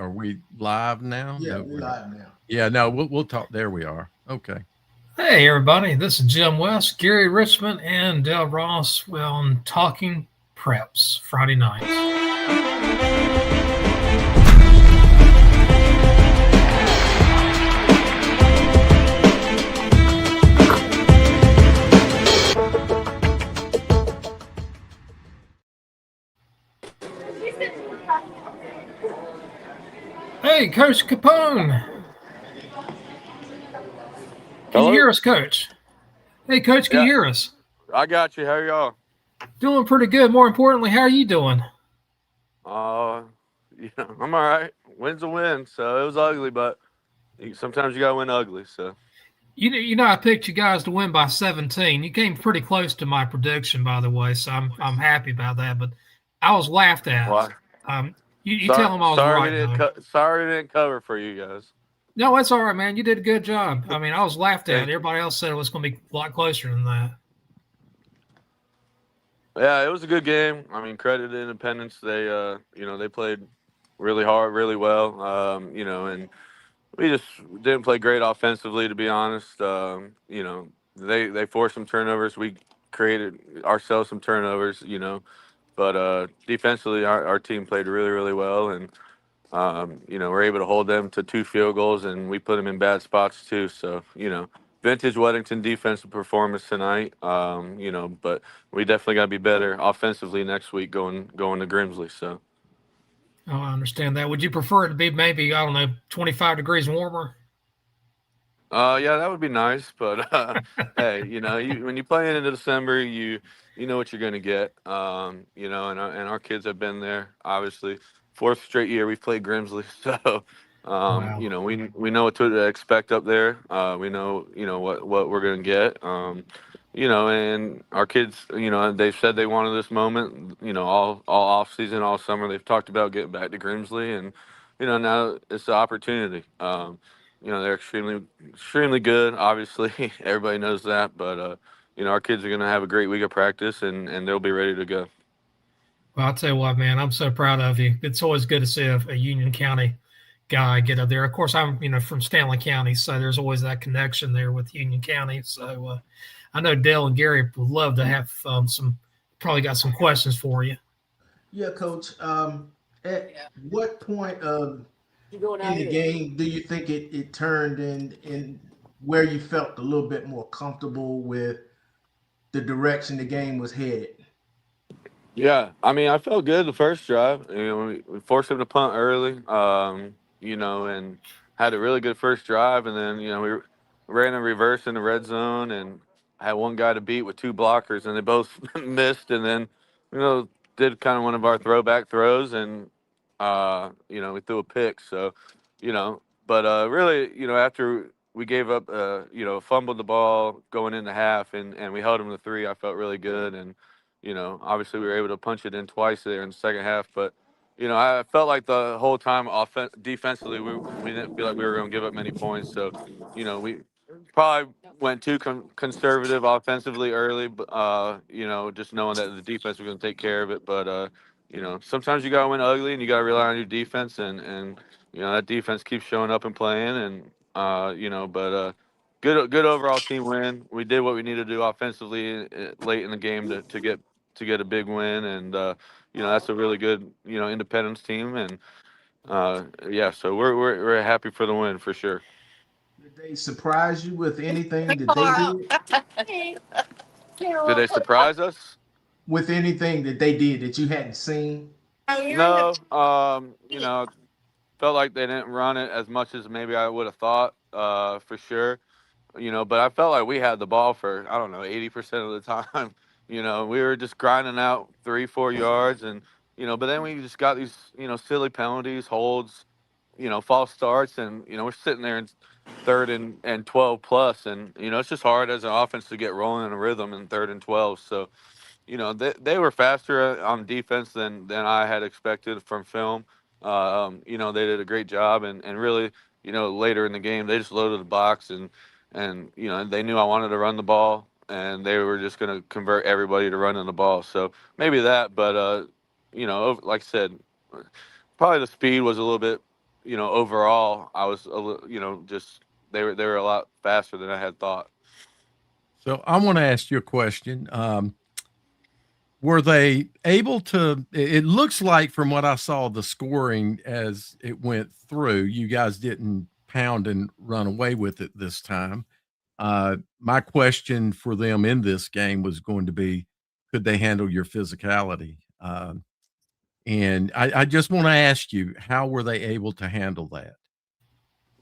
we live now? Yeah, No, we we're not. live now. Yeah, no, we'll talk. There we are. Okay. Hey, everybody, this is Jim West, Gary Richmond, and Dale Ross. Well, on Talking Preps Friday nights. Hey, Coach Capone. Can you Hello? hear us, Coach? Hey, Coach, can you Yeah, hear us? I got you. How are y'all? Doing pretty good. More importantly, how are you doing? Uh, I'm all right. Win's a win, so it was ugly, but sometimes you gotta win ugly. So You know, I picked you guys to win by 17. You came pretty close to my prediction, by the way, so I'm happy about that. But I was laughed at. why? You tell Sorry, them I was right, though. sorry we didn't cover for you guys. No, that's all right, man. You did a good job. I mean, I was laughed at. Thank you. Everybody else said it was going to be a lot closer than that. Yeah, it was a good game. I mean, credit to Independence. They played really hard, really well. And we just didn't play great offensively, to be honest. They forced some turnovers. We created ourselves some turnovers. But defensively, our team played really, really well, and we're able to hold them to 2 field goals, and we put them in bad spots too. So vintage Weddington defensive performance tonight. But we definitely got to be better offensively next week going to Grimsley. So. Oh, I understand that. Would you prefer it to be maybe, I don't know, 25 degrees warmer? Yeah, that would be nice, but hey, when you play in December, you know what you're going to get. And our kids have been there. Obviously, fourth straight year we've played Grimsley, so Wow. we know what to expect up there. We know what we're going to get. And our kids, they've said they wanted this moment. All off season, all summer, they've talked about getting back to Grimsley, and now it's the opportunity. They're extremely good. Obviously, everybody knows that. But our kids are going to have a great week of practice, and they'll be ready to go. Well, I'll tell you what, man, I'm so proud of you. It's always good to see a Union County guy get up there. Of course, I'm from Stanley County, so there's always that connection there with Union County. So I know Dale and Gary would love to have probably got some questions for you. Yeah, Coach. At what point in the game do you think it turned in where you felt a little bit more comfortable with the direction the game was headed? Yeah, I mean, I felt good the first drive. We forced them to punt early, and had a really good first drive, and then we ran a reverse in the red zone and had one guy to beat with two blockers, and they both missed, and then did kind of one of our throwback throws, and we threw a pick. So, but really, after we gave up, fumbled the ball going into half, and we held them to three, I felt really good, and obviously we were able to punch it in twice there in the second half, but I felt like the whole time defensively we didn't feel like we were going to give up many points. So, we probably went too conservative offensively early, but just knowing that the defense was going to take care of it. But sometimes you got to win ugly, and you got to rely on your defense, and that defense keeps showing up and playing, and but. Good overall team win. We did what we needed to do offensively late in the game to get a big win, and that's a really good Independence team, and yeah, so we're happy for the win for sure. Did they surprise you with anything that they did? Did they surprise us? With anything that they did that you hadn't seen? No, felt like they didn't run it as much as maybe I would have thought, for sure. But I felt like we had the ball for, I don't know, 80% of the time. We were just grinding out 3-4 yards, and but then we just got these silly penalties, holds, false starts, and we're sitting there in third and 12 plus, and it's just hard as an offense to get rolling in a rhythm in third and 12. So they were faster on defense than I had expected from film. They did a great job, and really, later in the game, they just loaded the box, and they knew I wanted to run the ball, and they were just going to convert everybody to running the ball. So maybe that, but like I said, probably the speed was a little bit overall, I was just they were a lot faster than I had thought. So I want to ask you a question. Were they able to? It looks like from what I saw, the scoring as it went through, you guys didn't pound and run away with it this time. My question for them in this game was going to be, could they handle your physicality? And I just want to ask you, how were they able to handle that?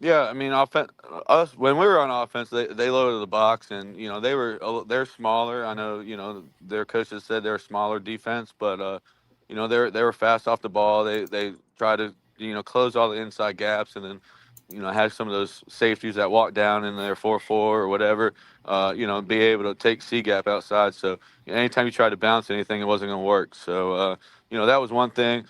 Yeah, I mean, us when we were on offense, they loaded the box, and they're smaller. I know their coaches said they're a smaller defense, but they were fast off the ball. They tried to close all the inside gaps, and then have some of those safeties that walk down in their 4-4 or whatever. Be able to take C gap outside. So anytime you tried to bounce anything, it wasn't going to work. So that was one thing.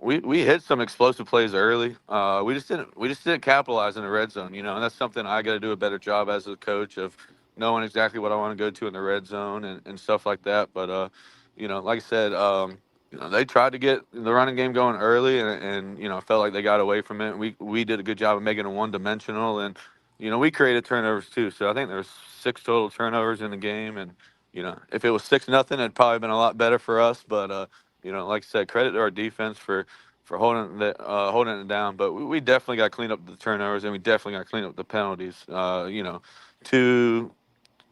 We hit some explosive plays early. We just didn't capitalize in the red zone, and that's something I got to do a better job as a coach of knowing exactly what I want to go to in the red zone and stuff like that. But like I said, they tried to get the running game going early, and I felt like they got away from it. We did a good job of making it one-dimensional, and we created turnovers too. So I think there was 6 total turnovers in the game, and if it was 6-0, it'd probably been a lot better for us. But like I said, credit to our defense for holding it down. But we definitely got to clean up the turnovers, and we definitely got to clean up the penalties.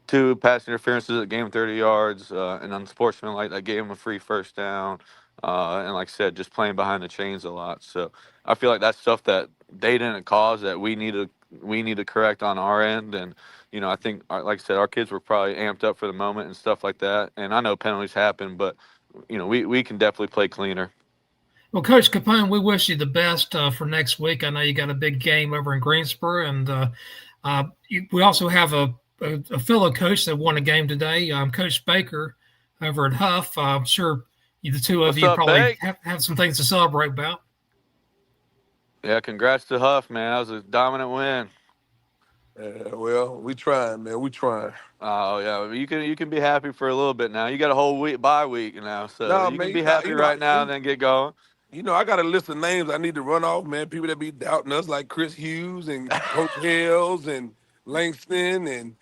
Two pass interferences that gave him 30 yards, and unsportsmanlike that gave him a free first down. And like I said, just playing behind the chains a lot. So I feel like that's stuff that they didn't cause that we need to correct on our end. And I think, like I said, our kids were probably amped up for the moment and stuff like that. And I know penalties happen, but we can definitely play cleaner. Well, Coach Capone, we wish you the best for next week. I know you got a big game over in Greensboro, and we also have a fellow coach that won a game today, Coach Baker over at Huff. I'm sure the two of What's you up, probably have some things to celebrate about. Yeah, congrats to Huff, man. That was a dominant win. Yeah, well, we trying, man. We trying. Oh yeah, you can be happy for a little bit now. You got a whole bye week now, so you man, can be happy right now and then get going. I got a list of names I need to run off, man. People that be doubting us, like Chris Hughes and Coach Hales and Langston, and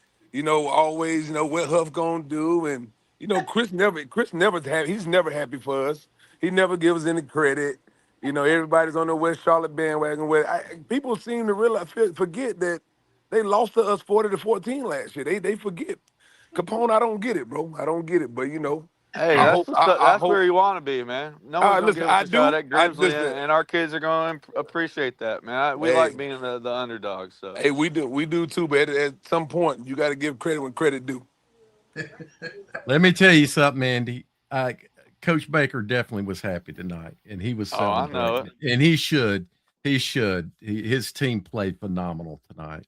always what Huff gonna do, and Chris never happy. He's never happy for us. He never gives us any credit. Everybody's on the West Charlotte bandwagon. People seem to forget that they lost to us 40-14 last year. They forget. Capone, I don't get it, bro. I don't get it. But hey, that's where you want to be, man. No one's gonna give us a shot at Grimsley, and our kids are going to appreciate that, man. We like being the underdog. So hey, we do too. But at some point, you got to give credit when credit due. Let me tell you something, Andy. Coach Baker definitely was happy tonight, and he was celebrating. I know it. And he should. His team played phenomenal tonight.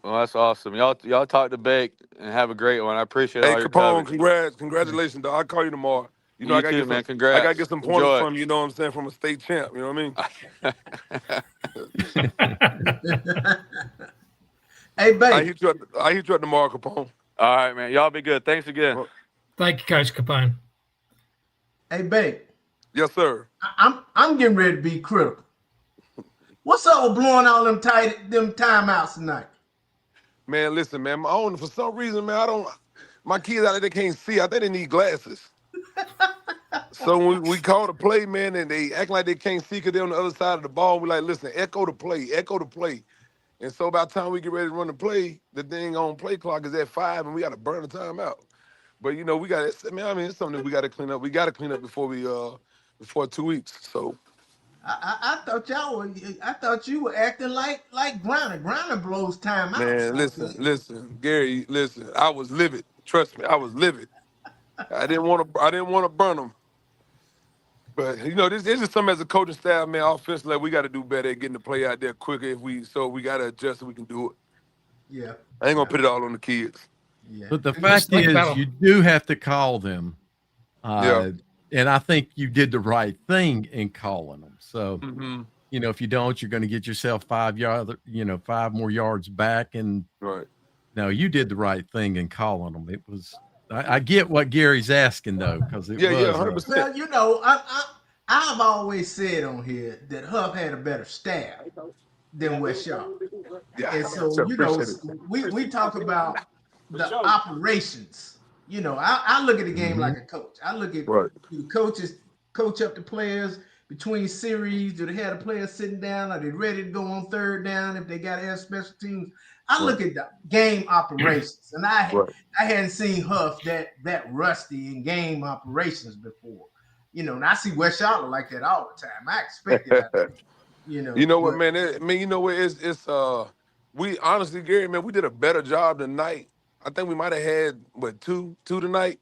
Well, that's awesome. Y'all talk to Bake and have a great one. I appreciate all your Capone, coverage. congratulations, dog. I'll call you tomorrow. You I too, man. Congrats. I gotta get some points from you. You know what I'm saying? From a state champ. You know what I mean? Hey, Bake. I hit you up tomorrow, Capone. All right, man. Y'all be good. Thanks again. Thank you, Coach Capone. Hey, Bake. Yes, sir. I'm getting ready to be critical. What's up with blowing all them timeouts tonight? Man, listen, man. For some reason, man, my kids out there, they can't see. I think they need glasses. So when we call the play, man, and they act like they can't see because they're on the other side of the ball, we like, listen, echo the play. And so by the time we get ready to run the play, the thing on play clock is at 5, and we got to burn the timeout. But, we got to, man, it's something that we got to clean up. We got to clean up before 2 weeks, so. I thought you were acting like Griner. Griner blows time out. Man, listen, Gary, listen. I was livid. Trust me, I was livid. I didn't want to burn them. But this is something as a coaching staff, man. Offensively, we got to do better at getting the play out there quicker. We got to adjust so we can do it. Yeah, I ain't gonna put it all on the kids. Yeah. But the fact is, you do have to call them. And I think you did the right thing in calling them. So, if you don't, you're going to get yourself 5 more yards back. And right. No, you did the right thing in calling them. It was. I get what Gary's asking though, because it was. 100%. Well, I've always said on here that Huff had a better staff than West Charlotte. Yeah, And so, so appreciate it. we talk about the operations. I look at the game Mhm. like a coach. I look at Right. the coaches coach up the players between series. Do they have the players sitting down? Are they ready to go on third down if they got to have special teams? I look at the game operations, and I hadn't seen Huff that rusty in game operations before. And I see West Charlotte like that all the time. I expected that. You know what, But man? You know what? It's we honestly, Gary, man, we did a better job tonight. I think we might have had two tonight.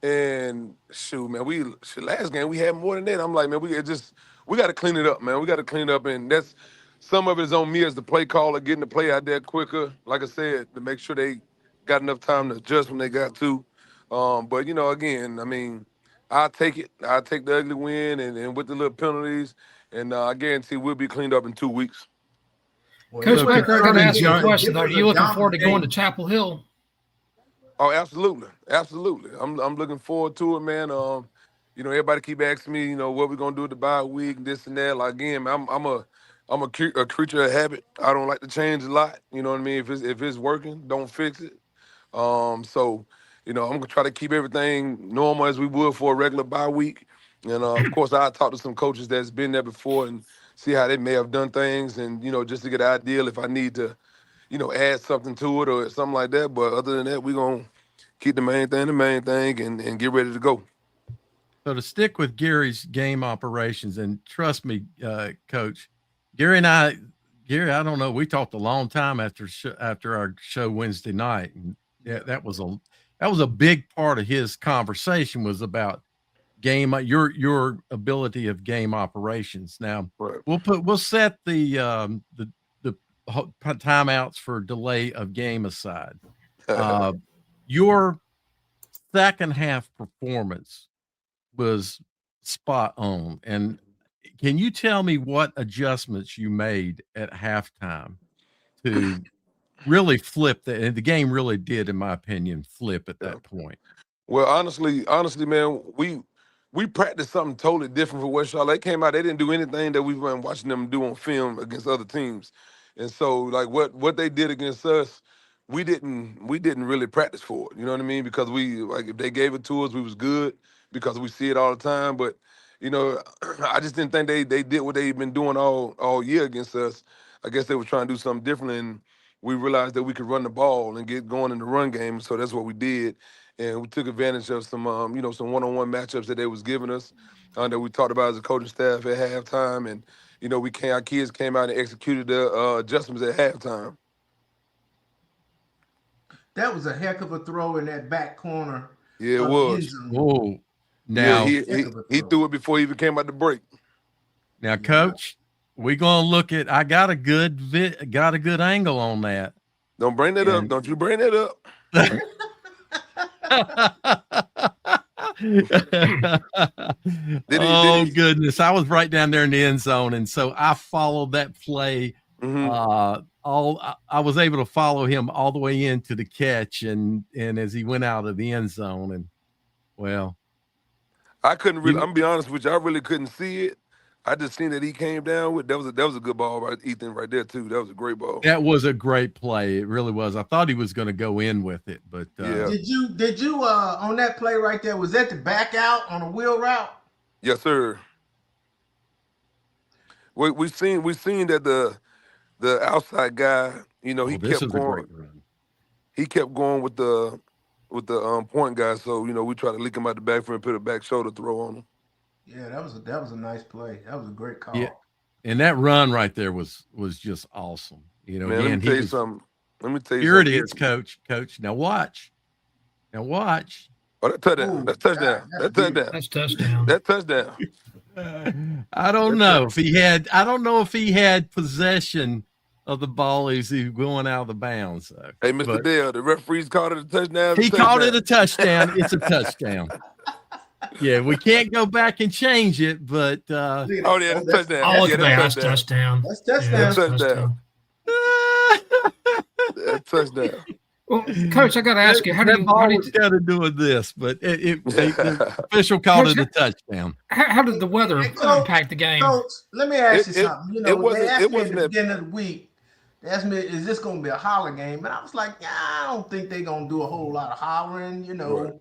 And shoot, man, last game we had more than that. I'm like, man, we got to clean it up, man. We got to clean it up, and that's some of it is on me as the play caller, getting the play out there quicker. Like I said, to make sure they got enough time to adjust when they got to. But again, I mean, I'll take it. I'll take the ugly win and with the little penalties, and I guarantee we'll be cleaned up in 2 weeks. Coach Becker, I got to ask you a John- question. Are you looking forward to going to Chapel Hill? Oh, absolutely, absolutely. I'm looking forward to it, man. Everybody keep asking me, what we're gonna do with the bye week and this and that. Like again, man, I'm a creature of habit. I don't like to change a lot. You know what I mean? If it's working, don't fix it. So, I'm gonna try to keep everything normal as we would for a regular bye week. And of course, I talked to some coaches that's been there before and see how they may have done things, and just to get an idea if I need to, add something to it or something like that. But other than that, we're gonna keep the main thing and get ready to go. So to stick with Gary's game operations, and trust me, Coach, Gary, I don't know. We talked a long time after our show Wednesday night, and that was a big part of his conversation was about your ability of game operations. Now Right. we'll set the timeouts for delay of game aside. Your second half performance was spot on. And can you tell me what adjustments you made at halftime to really flip and the game really did, in my opinion, flip at that point? Well, honestly, man, we practiced something totally different for West Charlotte. They came out, they didn't do anything that we've been watching them do on film against other teams. And so, like what they did against us, we didn't really practice for it. You know what I mean? Because if they gave it to us, we was good because we see it all the time. But I just didn't think they did what they've been doing all year against us. I guess they were trying to do something different, and we realized that we could run the ball and get going in the run game. So that's what we did. And we took advantage of some some one-on-one matchups that they was giving us that we talked about as a coaching staff at halftime. And, our kids came out and executed the adjustments at halftime. that was a heck of a throw in that back corner. Yeah, it was. Whoa. Now, he threw it before he even came out the break. Now, Coach, we're gonna look at. I got a good angle on that. Don't bring that up. Don't you bring that up. Goodness, I was right down there in the end zone, and so I followed that play. I was able to follow him all the way into the catch, and as he went out of the end zone, and well, I couldn't really. I'm gonna be honest with you. I really couldn't see it. I just seen that he came down with that was a good ball by Ethan right there too. That was a great ball. That was a great play. It really was. I thought he was going to go in with it, but yeah. Did you on that play right there? Was that the back out on a wheel route? Yes, sir. We seen that the outside guy, he kept going. He kept going with the point guy. So we try to leak him out the back and put a back shoulder throw on him. Yeah, that was a nice play. That was a great call. Yeah. And that run right there was just awesome. Man, let me tell you something. Here it is, Coach. Now watch. Oh, that touchdown. That's touchdown. That's touchdown. That touchdown. I don't know if he had possession of the ball as he was going out of the bounds. So. Hey, Mr. Dale, the referees called it a touchdown. He called it a touchdown. It's a touchdown. Yeah, we can't go back and change it, but that's touchdown. Oh, that's touchdown. That's touchdown. That's touchdown. That's touchdown. Well, Coach, I got to ask you, how that ball did was kind of doing this, but the official called Coach, it a touchdown. how did the weather Hey, Coach, impact the game? Coach, let me ask you it something. You it know, they wasn't asked it me at wasn't the that. beginning of the week, they asked me, is this going to be a holler game? And I was like, yeah, I don't think they're going to do a whole lot of hollering. You Right. know,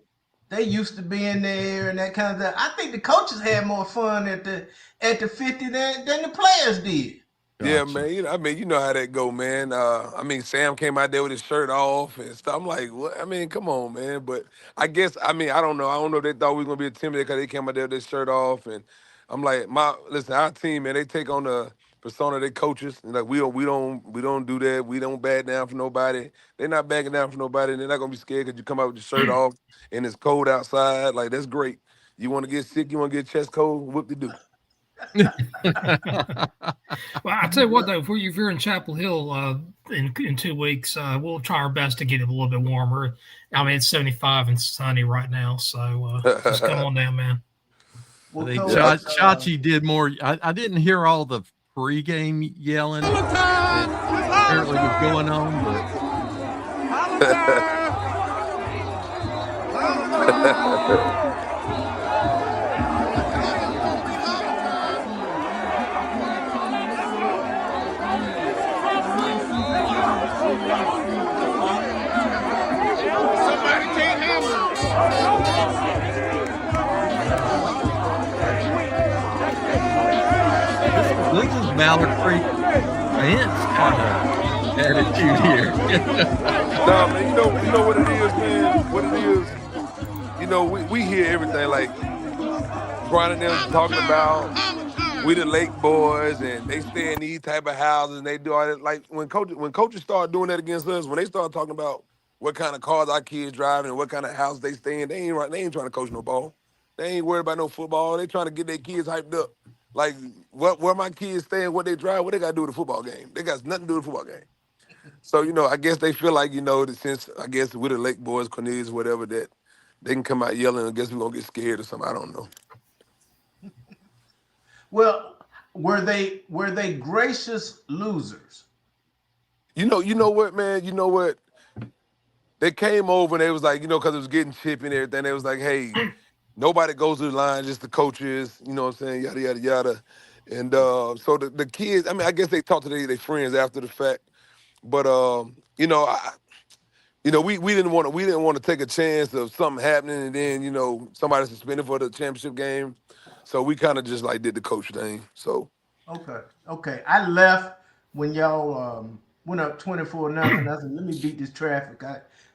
they used to being there and that kind of stuff. I think the coaches had more fun at the 50 than the players did. Yeah, Gotcha. man. I mean, you know how that go, man. I mean, Sam came out there with his shirt off and stuff. I'm like, what? I mean, come on, man. But I guess, I mean, I don't know. I don't know if they thought we were gonna be intimidated because they came out there with their shirt off. And I'm like, listen, our team, man, they take on the persona of their coaches. And like, we don't do that. We don't back down for nobody. They're not backing down for nobody. And they're not gonna be scared because you come out with your shirt off and it's cold outside. Like, that's great. You want to get sick? You want to get chest cold? Whoop de do. Well, I tell you what, though, if you're in Chapel Hill in 2 weeks, we'll try our best to get it a little bit warmer. I mean, it's 75 and sunny right now, so just come on down, man. Well, I think Coach, Chachi did more. I didn't hear all the pregame yelling that apparently was going on, but this is Mallard Creek fans kind of attitude here. No, man, you know what it is, man. What it is, you know, we hear everything like Brian and them talking about we the Lake boys and they stay in these type of houses and they do all that. Like when coaches start doing that against us, when they start talking about what kind of cars our kids driving and what kind of house they stay in, they ain't trying to coach no ball. They ain't worried about no football. They trying to get their kids hyped up. Like where my kids staying, what they drive, what they got to do with the football game. They got nothing to do with the football game. So, you know, I guess they feel like, you know, that since I guess we're the Lake boys, Cornelius, whatever, that they can come out yelling. I guess we're gonna get scared or something. I don't know. well, were they gracious losers? You know what, man? You know what? They came over and they was like, you know, because it was getting chippy and everything. They was like, hey, nobody goes to the line, just the coaches. You know what I'm saying? Yada yada yada. And so the kids, I mean, I guess they talked to their friends after the fact. But you know, we didn't want to take a chance of something happening and then somebody suspended for the championship game, so we kind of just like did the coach thing. So Okay. I left when y'all went up 24-0. I said, let me beat this traffic.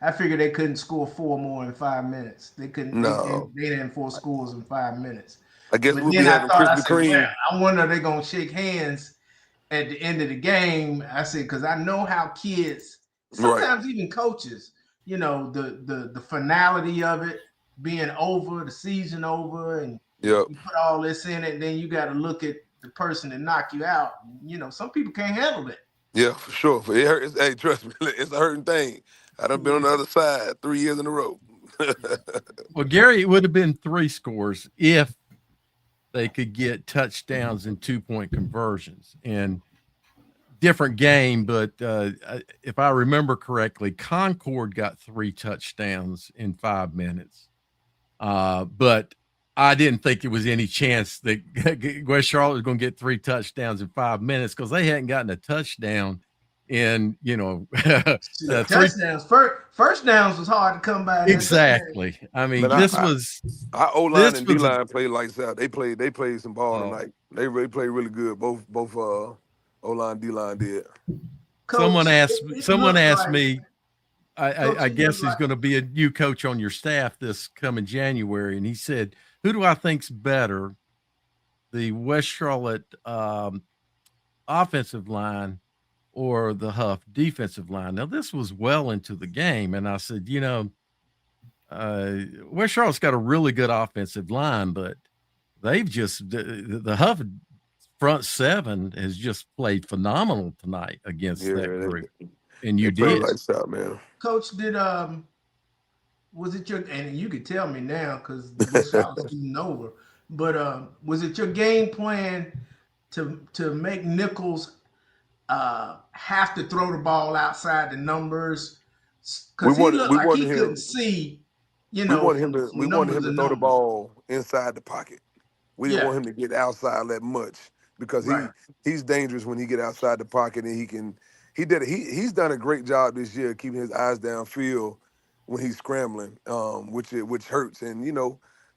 I figured they couldn't score 4 more in 5 minutes. They couldn't. no, They didn't 4 scores in 5 minutes. I guess But we'll be then I having thought, I Krispy said, well, Kreme. I wonder if they're gonna shake hands at the end of the game. I said, because I know how kids, Right. sometimes even coaches, the finality of it being over, the season over, and Yep. you put all this in it, and then you got to look at the person that knock you out. Some people can't handle it. Yeah, for sure. It hurts. Hey, trust me, it's a hurting thing. I done been on the other side 3 years in a row. Well, Gary, it would have been 3 scores if they could get touchdowns and 2-point conversions. And different game, but if I remember correctly, Concord got 3 touchdowns in 5 minutes. But I didn't think there was any chance that West Charlotte was going to get 3 touchdowns in 5 minutes because they hadn't gotten a touchdown in, touchdowns. First downs was hard to come by. Exactly. I mean, But this was our O line this and was D line played lights out. They played some ball tonight. They really played really good. Both O line D line did. Coach, someone asked like, me. Coach, I guess he's going to be a new coach on your staff this coming January, and he said, "Who do I think's better, the West Charlotte offensive line or the Huff defensive line?" Now, this was well into the game, and I said, West Charlotte's got a really good offensive line, but they've just the Huff front 7 has just played phenomenal tonight against that group, and you did. Lights out, man. Coach, was it your, and you could tell me now because West Charlotte's getting over, but was it your game plan to make Nichols have to throw the ball outside the numbers because he looked we like wanted he couldn't him see, we wanted him from to we wanted numbers him to and throw the numbers. ball inside the pocket. We didn't Yeah, want him to get outside that much because right. he's dangerous when he get outside the pocket and he's done a great job this year keeping his eyes downfield when he's scrambling, which hurts. And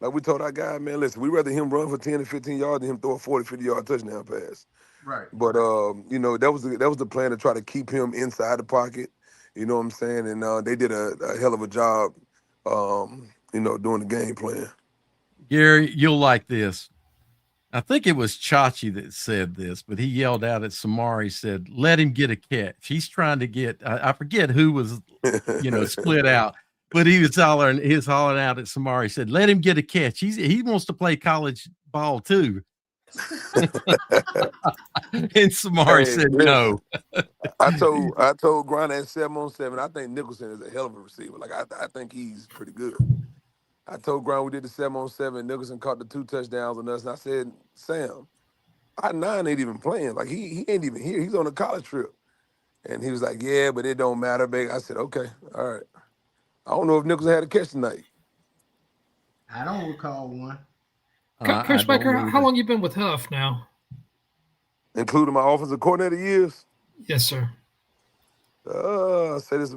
like we told our guy, man, listen, we'd rather him run for 10 to 15 yards than him throw a 40, 50-yard touchdown pass. Right. But that was the plan to try to keep him inside the pocket. You know what I'm saying? And they did a hell of a job, doing the game plan. Gary, you'll like this. I think it was Chachi that said this, but he yelled out at Samari, said, "Let him get a catch." He's trying to get, I forget who was, split out, but he was hollering out at Samari, said, "Let him get a catch. He wants to play college ball too." And Samari Hey, said, listen, "No." I told Grind at 7-on-7. I think Nicholson is a hell of a receiver. Like I think he's pretty good. I told Grind we did the 7-on-7. Nicholson caught the 2 touchdowns on us, and I said, Sam, our 9 ain't even playing. Like he ain't even here. He's on a college trip. And he was like, "Yeah, but it don't matter, big." I said, "Okay, all right." I don't know if Nicholson had a catch tonight, I don't recall one. I Coach don't Baker, how either. long you been with Huff now? including my offensive coordinator years. Yes, sir. I say this is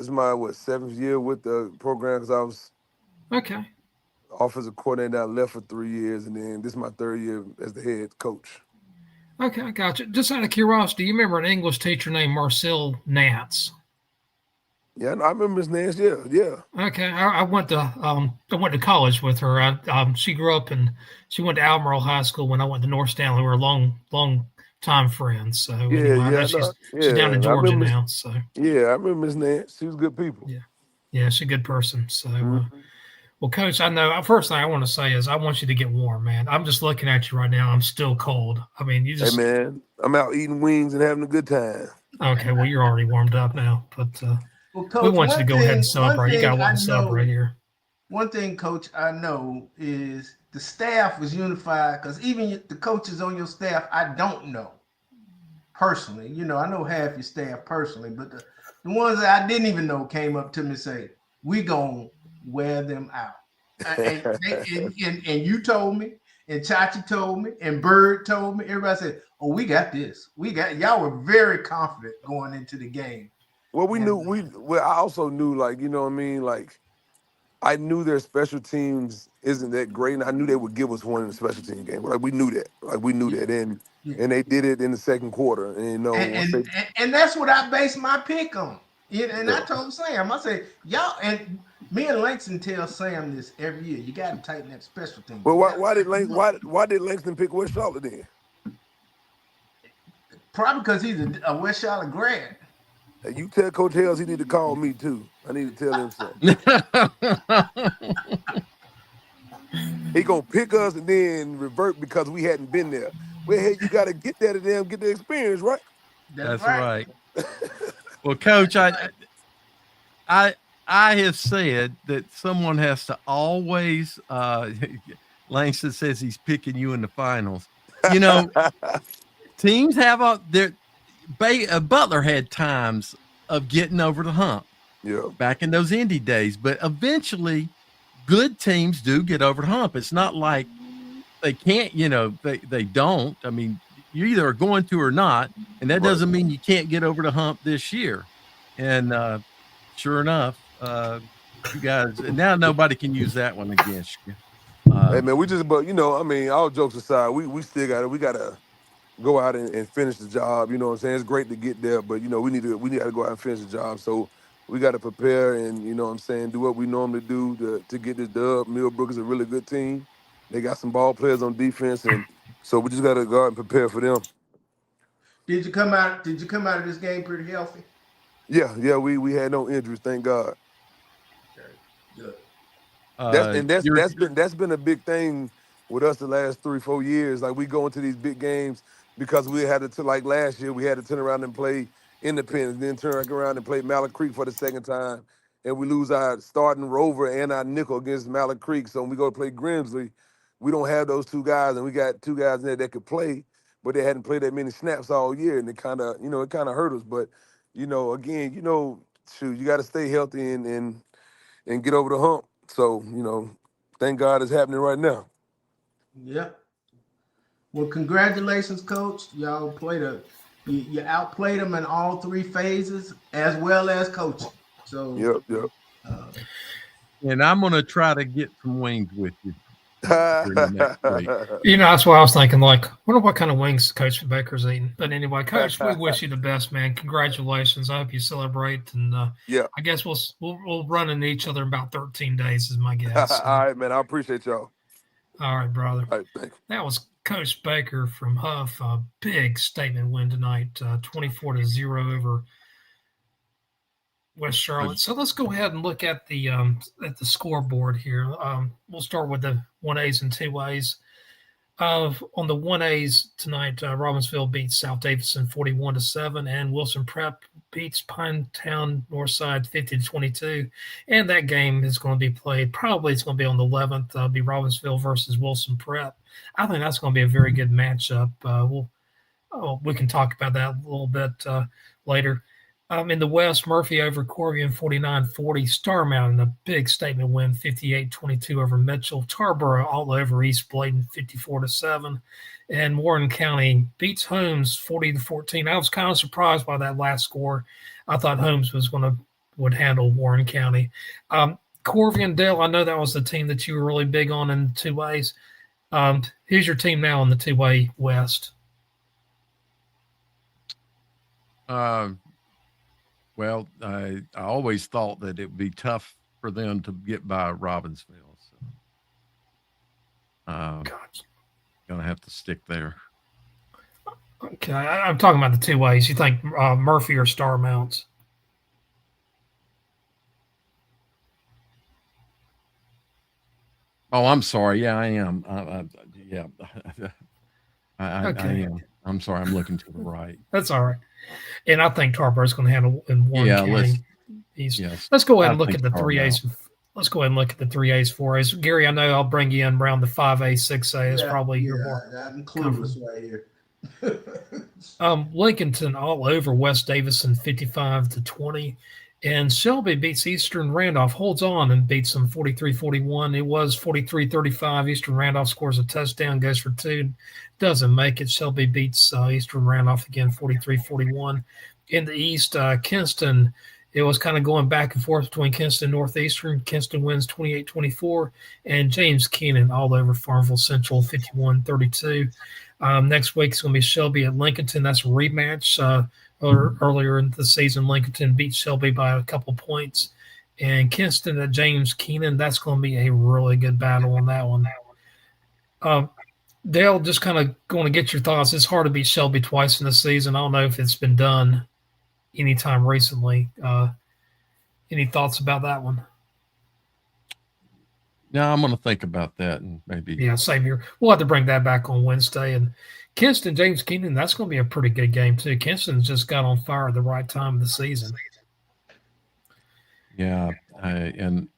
my 7th year with the program because I was Okay. offensive coordinator. I left for 3 years, and then this is my 3rd year as the head coach. Okay, I got you. Just out of curiosity, do you remember an English teacher named Marcel Nance? Yeah, I remember Miss Nance. Yeah. Okay, I went to college with her. She grew up and she went to Albemarle High School when I went to North Stanley. We were long time friends. So anyway, I know she's down in Georgia now. So yeah, I remember Miss Nance. She was good people. yeah, she's a good person. So Mhm. well, Coach, I know first thing I want to say is I want you to get warm, man. I'm just looking at you right now. I'm still cold. I mean, you Hey just man, I'm out eating wings and having a good time. okay. Well, you're already warmed up now, but Well, we Coach, want you to go ahead and one celebrate. You got thing one I to celebrate know, here. one thing, Coach, I know is the staff was unified because even the coaches on your staff, I don't know personally. I know half your staff personally, but the ones that I didn't even know came up to me and say, "We gonna wear them out." And you told me, and Chachi told me, and Bird told me. Everybody said, "Oh, we got this. We got." Y'all were very confident going into the game. Well, we And knew I also knew, like, you know what I mean, like I knew their special teams isn't that great, and I knew they would give us one in the special team game. Like we knew that, and yeah. they did it in the second quarter. And once they, And that's what I based my pick on. And I yeah. told Sam, I said, y'all, and me and Langston tell Sam this every year. You got to tighten that special team. Well, You got why to did tighten up. why did Langston pick West Charlotte then? Probably because he's a West Charlotte grad. Hey, you tell Coach Hales he need to call me too. I need to tell him something. He gonna pick us and then revert because we hadn't been there. Well, hey, you got to get there to them, get the experience, right? That's That's right. right. Well, Coach, I have said that someone has to always. Langston says he's picking you in the finals. Teams have Butler had times of getting over the hump Yeah. back in those indie days, but eventually, good teams do get over the hump. It's not like they can't. They don't. I mean, you either are going to or not, and that Right. doesn't mean you can't get over the hump this year. And sure enough, you guys, and now nobody can use that one against you. Hey man, but I mean, all jokes aside, we still gotta go out and finish the job. You know what I'm saying? It's great to get there, but we need to go out and finish the job. So we got to prepare and what I'm saying, do what we normally do to get this dub. Millbrook is a really good team. They got some ball players on defense, and so we just got to go out and prepare for them. Did you come out of this game pretty healthy? Yeah, we had no injuries, thank God. Okay, good. That's been a big thing with us the last 3-4 years. Like we go into these big games because we had to like last year we had to turn around and play Independence, then turn back around and play Mallet Creek for the second time, and we lose our starting rover and our nickel against Mallet Creek. So when we go to play Grimsley, we don't have those 2 guys, and we got 2 guys in there that could play, but they hadn't played that many snaps all year, and it kind of hurt us. But again, shoot, you got to stay healthy and get over the hump. So, thank God it's happening right now. Yep. Well, congratulations, Coach. Y'all you outplayed them in all three phases as well as coaching. So, Yep. uh, And I'm going to try to get some wings with you during the next week. That's why I was thinking, wonder what kind of wings Coach Baker's eating. But anyway, Coach, we wish you the best, man. Congratulations. I hope you celebrate. And Yeah. I guess we'll run into each other in about 13 days, is my guess. So. All right, man. I appreciate y'all. All right, brother. All right, thanks. That was Coach Baker from Huff. A big statement win tonight, 24-0 over West Charlotte. So let's go ahead and look at the scoreboard here. We'll start with the 1As and 2As. On the 1As tonight, Robbinsville beats South Davidson 41-7, and Wilson Prep beats Pinetown Northside 50-22. And that game is going to be played. Probably it's going to be on the 11th. It'll be Robbinsville versus Wilson Prep. I think that's going to be a very good matchup. We can talk about that a little bit later. In the West, Murphy over Corvian 49-40. Star Mountain, a big statement win, 58-22 over Mitchell. Tarboro all over East Bladen, 54-7. And Warren County beats Holmes 40-14. I was kind of surprised by that last score. I thought Holmes would handle Warren County. Corvian, Dale, I know that was the team that you were really big on in 2As. Who's your team now in the 2A West? Well, I always thought that it would be tough for them to get by Robbinsville. So, gonna have to stick there. Okay, I'm talking about the 2As. You think Murphy or Star Mounts? Oh, I'm sorry. Yeah, I am. Yeah, I am. I'm sorry. I'm looking to the right. That's all right. And I think Tarboro's going to handle in Warren County. Let's go ahead and look at the 3As. Let's go ahead and look at the 3As, 4As. Gary, I know I'll bring you in around the 5A, 6A. Is probably your more. I'm clueless right here. Lincolnton all over West Davidson 55-20. And Shelby beats Eastern Randolph, holds on and beats them 43-41. It was 43-35. Eastern Randolph scores a touchdown, goes for 2, doesn't make it. Shelby beats Eastern Randolph again 43-41. In the East, Kinston, it was kind of going back and forth between Kinston and Northeastern. Kinston wins 28-24. And James Keenan all over Farmville Central 51-32. Next week is going to be Shelby at Lincolnton. That's a rematch. Earlier in the season, Lincolnton beat Shelby by a couple points. And Kinston at James Keenan, that's going to be a really good battle on that one. Dale, just kind of going to get your thoughts. It's hard to beat Shelby twice in the season. I don't know if it's been done anytime recently. Any thoughts about that one? Yeah, I'm going to think about that and maybe. Yeah, same here. We'll have to bring that back on Wednesday. And Kinston, James Keenan, that's going to be a pretty good game too. Kinston's just got on fire at the right time of the season. Yeah, and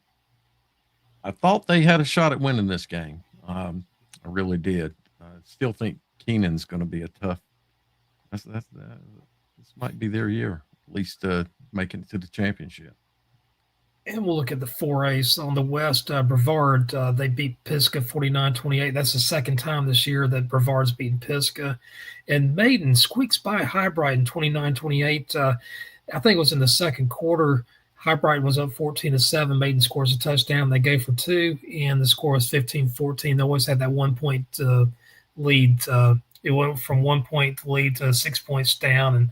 I thought they had a shot at winning this game. I really did. I still think Keenan's going to be a tough. This might be their year, at least making it to the championship. And we'll look at the 4As on the West. Brevard, they beat Pisgah 49-28. That's the second time this year that Brevard's beaten Pisgah. And Maiden squeaks by Highbrighton 29-28. I think it was in the second quarter. Highbrighton was up 14-7. Maiden scores a touchdown. They go for 2, and the score was 15-14. They always had that 1-point lead. It went from 1-point lead to 6 points down. And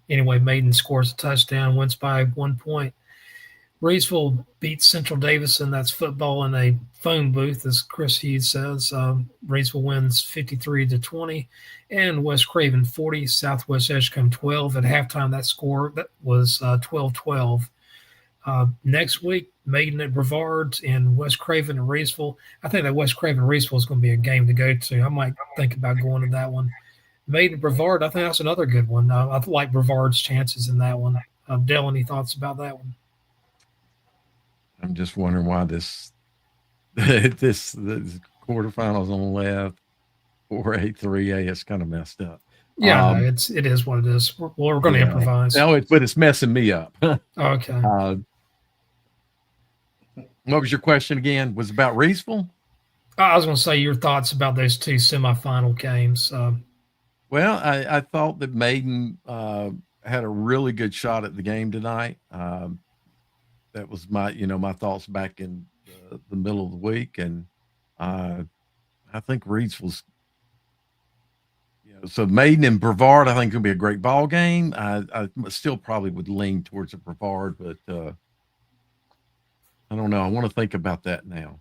anyway, Maiden scores a touchdown, wins by 1 point. Reedsville beats Central Davidson. That's football in a phone booth, as Chris Hughes says. Reedsville wins 53-20. And West Craven 40, Southwest Edgecombe 12. At halftime, that score that was 12-12. Next week, Maiden at Brevard and West Craven and Reedsville. I think that West Craven Reedsville is going to be a game to go to. I might think about going to that one. Maiden Brevard, I think that's another good one. I like Brevard's chances in that one. Dale, any thoughts about that one? I'm just wondering why this quarterfinals on the left, 4A, 3A is kind of messed up. Yeah, no, it is what it is. We're going to Yeah. improvise. No, but it's messing me up. Okay. What was your question again? Was it about Reesville? I was going to say your thoughts about those two semifinal games. Well, I thought that Maiden had a really good shot at the game tonight. That was my thoughts back in the middle of the week, and I think Reedsville's. So Maiden and Brevard, I think, going to be a great ball game. I still probably would lean towards a Brevard, but I don't know. I want to think about that now.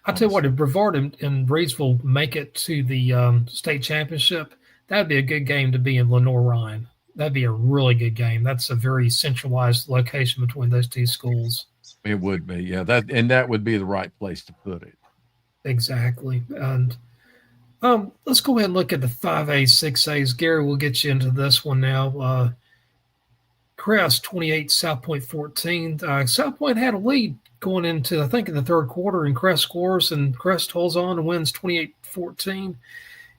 I'll tell you what, if Brevard and Reedsville make it to the state championship, that'd be a good game to be in Lenore-Ryan. That'd be a really good game. That's a very centralized location between those two schools. It would be, yeah. That would be the right place to put it. Exactly. And let's go ahead and look at the 5As, 6As. Gary, we'll get you into this one now. Crest 28, South Point 14. South Point had a lead going into, I think, in the third quarter, and Crest scores, and Crest holds on and wins 28-14.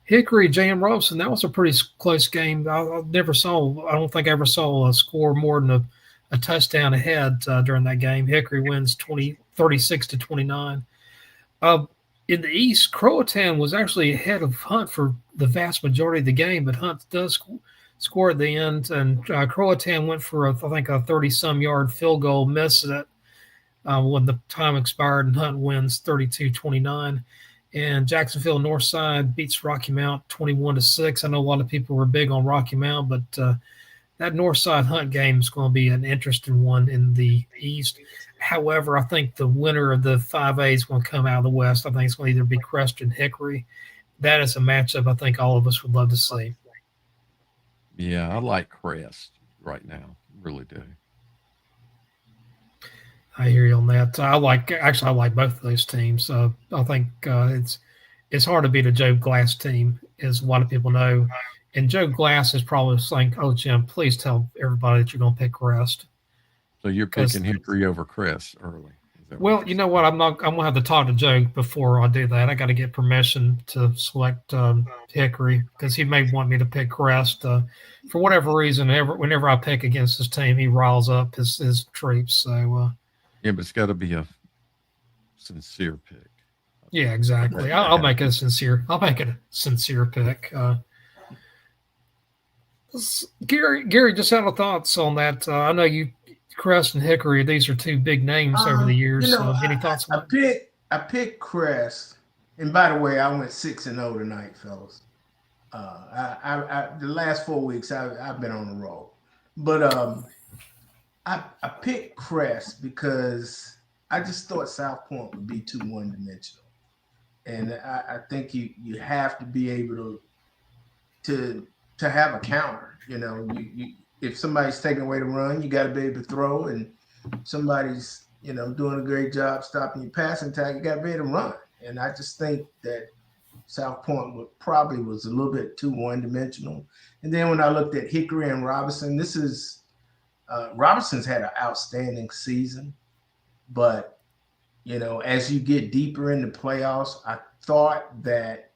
Hickory, J.M. Robson, that was a pretty close game. I don't think I ever saw a score more than a touchdown ahead during that game. Hickory wins 36-29. In the East, Croatan was actually ahead of Hunt for the vast majority of the game, but Hunt does score at the end, and Croatan went for, I think, a 30-some yard field goal, missed it when the time expired, and Hunt wins 32-29. And Jacksonville Northside beats Rocky Mount 21-6. I know a lot of people were big on Rocky Mount, but that Northside Hunt game is going to be an interesting one in the East. However, I think the winner of the 5A is going to come out of the West. I think it's going to either be Crest and Hickory. That is a matchup I think all of us would love to see. Yeah, I like Crest right now. Really do. I hear you on that. I like both of those teams. I think it's hard to beat a Joe Glass team, as a lot of people know. And Joe Glass is probably saying, "Oh, Jim, please tell everybody that you're going to pick Crest." So you're picking Hickory over Crest early. Well, you know what? I'm going to have to talk to Joe before I do that. I got to get permission to select Hickory, because he may want me to pick Crest. For whatever reason, whenever I pick against his team, he riles up his troops. So yeah, but it's got to be a sincere pick. Yeah, exactly. I'll make it a sincere. I'll make it a sincere pick. Gary, just had thoughts on that. I know you, Crest and Hickory. These are two big names over the years. Any thoughts on that? I picked Crest, and by the way, I went 6-0 tonight, fellas. The last 4 weeks I've been on the roll, but I picked Crest because I just thought South Point would be too one-dimensional, and I think you have to be able to have a counter. You if somebody's taking away the run, you got to be able to throw, and somebody's doing a great job stopping your passing attack, you got to be able to run. And I just think that South Point probably was a little bit too one-dimensional. And then when I looked at Hickory and Robinson, Robinson's had an outstanding season, but as you get deeper in the playoffs, I thought that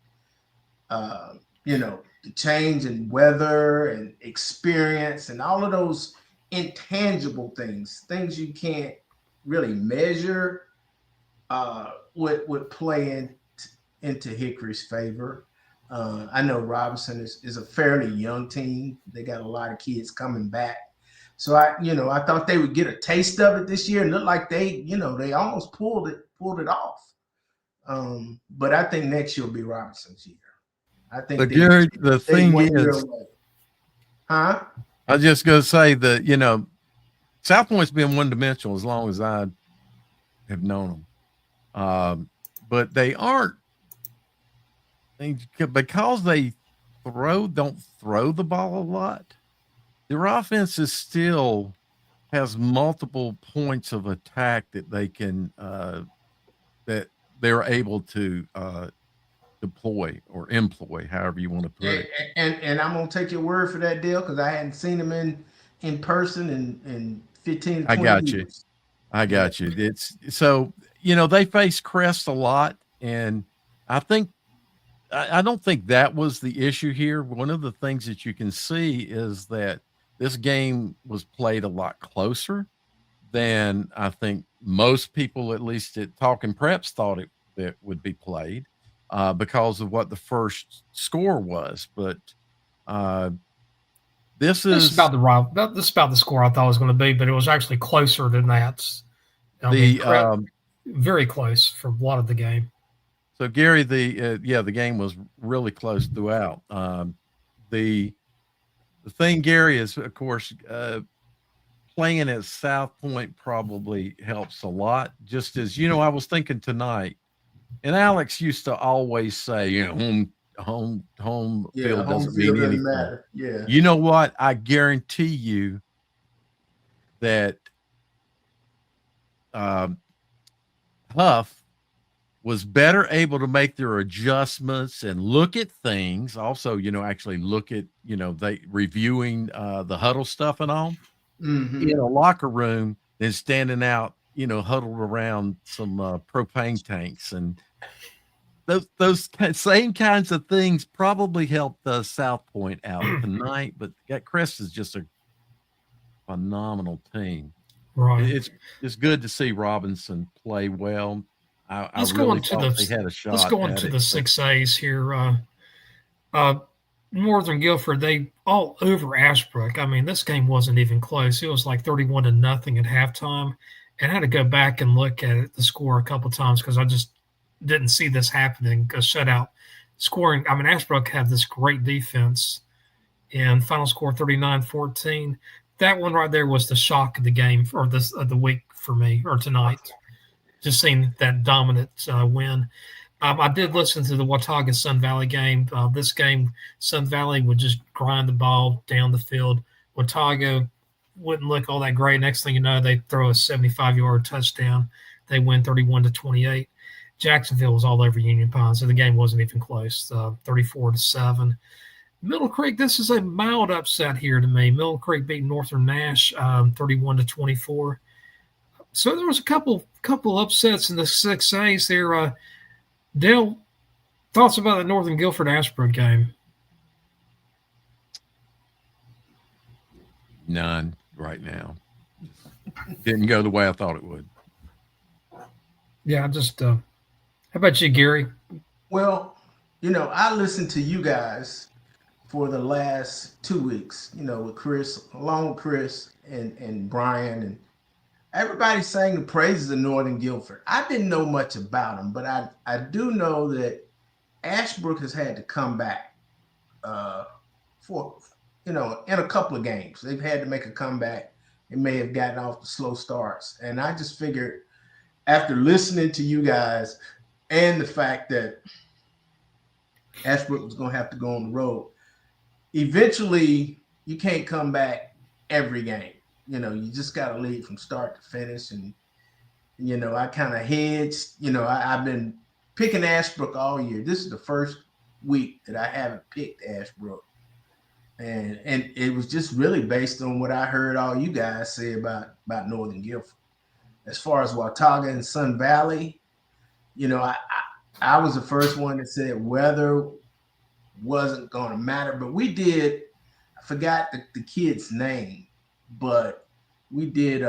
the change in weather and experience and all of those intangible things you can't really measure, would play into Hickory's favor. I know Robinson is a fairly young team. They got a lot of kids coming back. So I thought they would get a taste of it this year, and looked like they almost pulled it off. But I think next year will be Robinson's year. I think Gary, the thing is, huh? I was just going to say that South Point's been one-dimensional as long as I have known them, but they aren't. Because they don't throw the ball a lot. Their offense still has multiple points of attack that they can that they're able to deploy or employ, however you want to put it. And I'm gonna take your word for that, deal, because I hadn't seen them in person in 15 to 20 years. I got you. It's so they face Crest a lot, and I think I don't think that was the issue here. One of the things that you can see is that this game was played a lot closer than I think most people, at least at Talking Preps, thought it would be played because of what the first score was. But uh, this This is is about this is about the score I thought it was going to be, but it was actually closer than that. I mean, the very close for a lot of the game. so Gary, the game was really close throughout. The the thing, Gary, is of course playing at South Point probably helps a lot. Just as I was thinking tonight, and Alex used to always say, home Yeah, field home doesn't mean field doesn't anything. matter. Yeah. You know what? I guarantee you that um, Huff was better able to make their adjustments and look at things. Also, actually look at they reviewing the huddle stuff and all Mm-hmm. in a locker room than standing out, huddled around some propane tanks, and those same kinds of things probably helped South Point out tonight. But that Crest is just a phenomenal team. Right. It's good to see Robinson play well. I Let's go really on to thought they the had a let's shot go on at to it, the but 6A's here. Northern Guilford, they all over Ashbrook. I mean, this game wasn't even close. It was like 31-0 at halftime. And I had to go back and look at it, the score a couple times because I just didn't see this happening. A shutout scoring. I mean, Ashbrook had this great defense and final score 39-14. That one right there was the shock of the game or this of the week for me or tonight. Just seeing that dominant win. I did listen to the Watauga Sun Valley game. This game, Sun Valley would just grind the ball down the field. Watauga wouldn't look all that great. Next thing you know, they throw a 75-yard touchdown. They win 31-28. Jacksonville was all over Union Pine, so the game wasn't even close. 34-7. Middle Creek, this is a mild upset here to me. Middle Creek beat Northern Nash 31-24. So there was a couple upsets in the 6A's there. Dale, thoughts about the Northern Guilford Ashbrook game? none right now. Didn't go the way I thought it would. Yeah, just how about you, Gary? Well, I listened to you guys for the last 2 weeks, with Chris, along with Chris and Brian, and everybody sang the praises of Northern Guilford. I didn't know much about them, but I do know that Ashbrook has had to come back for, in a couple of games. They've had to make a comeback. It may have gotten off the slow starts. And I just figured after listening to you guys and the fact that Ashbrook was going to have to go on the road, eventually you can't come back every game. You just got to lead from start to finish. And, I kind of hedged. I've been picking Ashbrook all year. This is the first week that I haven't picked Ashbrook. And it was just really based on what I heard all you guys say about Northern Guilford. As far as Watauga and Sun Valley, I was the first one that said weather wasn't going to matter. But we did, I forgot the kid's name, but we did,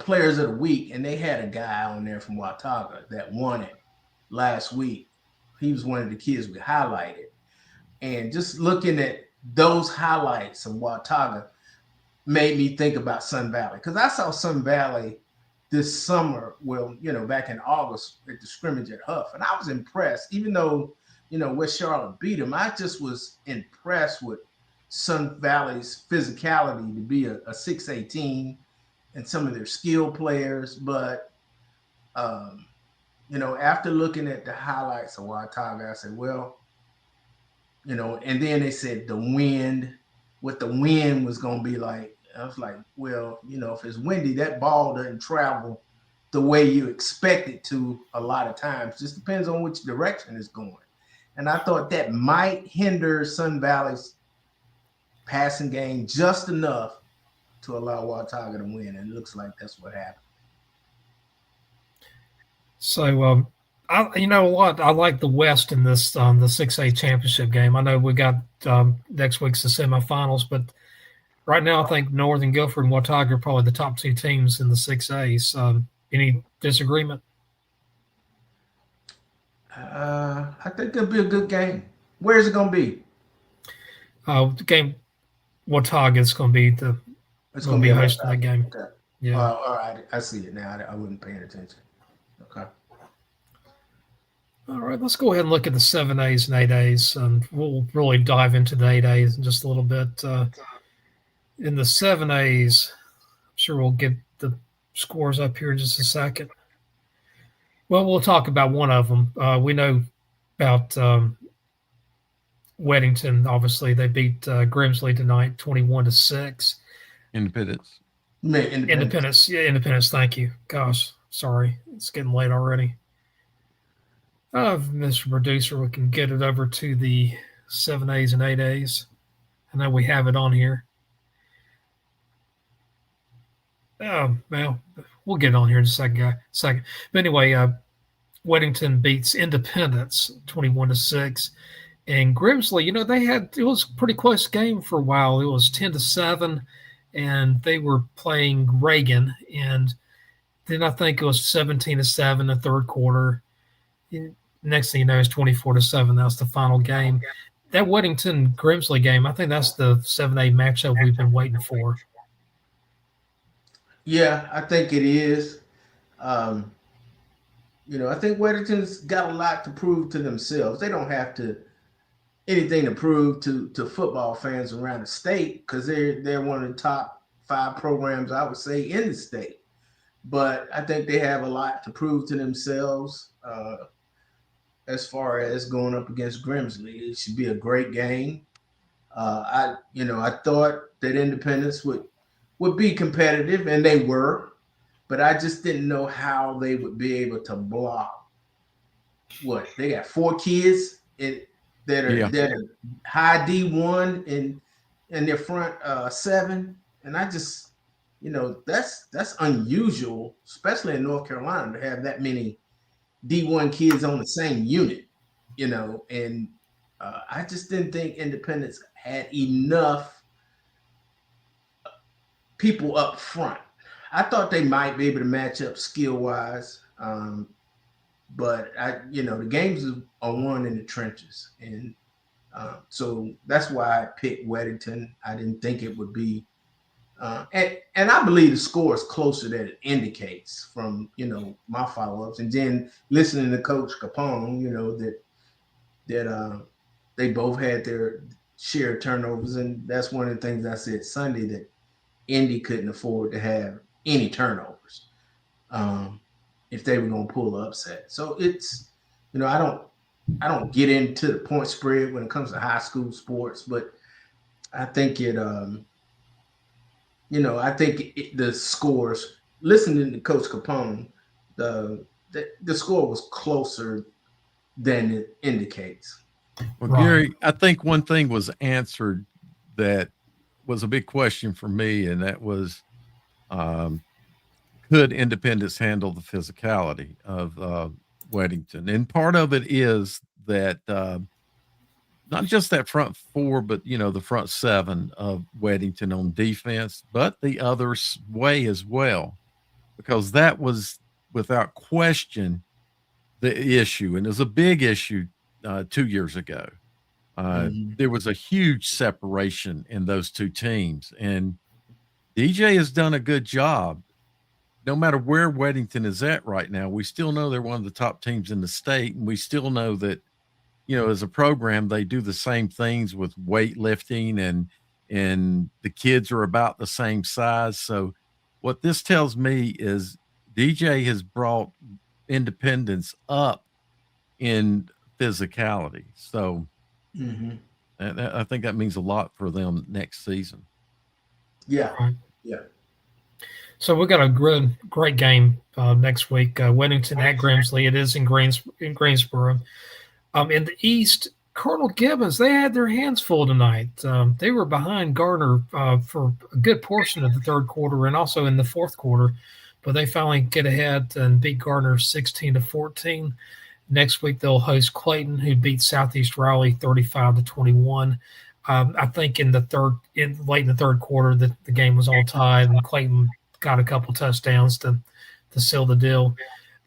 players of the week, and they had a guy on there from Watauga that won it last week. He was one of the kids we highlighted. And just looking at those highlights of Watauga made me think about Sun Valley. Because I saw Sun Valley this summer, back in August at the scrimmage at Huff. And I was impressed, even though, West Charlotte beat them. I just was impressed with Sun Valley's physicality to be a 6A team and some of their skill players. But, after looking at the highlights of Watauga, I said, well, and then they said what the wind was going to be like. I was like, well, if it's windy, that ball doesn't travel the way you expect it to a lot of times. Just depends on which direction it's going. And I thought that might hinder Sun Valley's passing game just enough to allow Watauga to win. And it looks like that's what happened. So You know what? I like the West in this the 6A championship game. I know we got next week's the semifinals, but right now I think Northern Guilford and Watauga are probably the top two teams in the 6As. Any disagreement? I think it'll be a good game. Where is it going to be? The game Watauga is going to be It's going going to to be be hosting that game. Okay. Yeah. All right. I see it now. I wasn't paying attention. Okay. All right, let's go ahead and look at the 7As and 8As, and we'll really dive into the 8As in just a little bit. In the 7As, I'm sure we'll get the scores up here in just a second. Well, we'll talk about one of them. We know about Weddington. Obviously, they beat Grimsley tonight, 21-6. Independence. Independence. Yeah, Independence. Thank you. Gosh, sorry, it's getting late already. Mr. Producer, we can get it over to the 7As and 8As. I know we have it on here. Well, we'll get it on here in a second. But anyway, Weddington beats Independence 21-6. And Grimsley, you know, it was a pretty close game for a while. It was 10-7, and they were playing Reagan. And then I think it was 17-7 the third quarter. Next thing you know, it's 24-7. That was the final game. That Weddington Grimsley game, I think that's the 7A matchup we've been waiting for. Yeah, I think it is. I think Weddington's got a lot to prove to themselves. They don't have anything to prove to football fans around the state because they're one of the top 5 programs, I would say, in the state. But I think they have a lot to prove to themselves. As far as going up against Grimsley, it should be a great game. I thought that Independence would be competitive, and they were, but I just didn't know how they would be able to block. What they got 4 kids that are high D1 in their front 7, and I just that's unusual, especially in North Carolina, to have that many D1 kids on the same unit, and I just didn't think Independence had enough people up front. I thought they might be able to match up skill wise, but the games are won in the trenches, and so that's why I picked Weddington. I didn't think it would be. And I believe the score is closer than it indicates from my follow-ups, and then listening to Coach Capone, that they both had their share of turnovers, and that's one of the things I said Sunday, that Indy couldn't afford to have any turnovers if they were going to pull the upset. So it's I don't get into the point spread when it comes to high school sports, but I think the scores, listening to Coach Capone, the score was closer than it indicates. Well, right. Gary, I think one thing was answered that was a big question for me, and that was, could Independence handle the physicality of Weddington? And part of it is that not just that front 4, but the front 7 of Weddington on defense, but the other way as well, because that was without question the issue, and it was a big issue 2 years ago. There was a huge separation in those two teams, and DJ has done a good job. No matter where Weddington is at right now, we still know they're one of the top teams in the state, and we still know that as a program, they do the same things with weightlifting, and the kids are about the same size. So what this tells me is DJ has brought Independence up in physicality. So I think that means a lot for them next season. Yeah. Right. Yeah. So we got a great game next week. Weddington at Grimsley. It is in Greensboro. In the East, Colonel Gibbons, they had their hands full tonight. They were behind Gardner for a good portion of the third quarter and also in the fourth quarter, but they finally get ahead and beat Gardner 16-14. Next week they'll host Clayton, who beat Southeast Raleigh 35-21. I think late in the third quarter, the game was all tied, and Clayton got a couple touchdowns to seal the deal.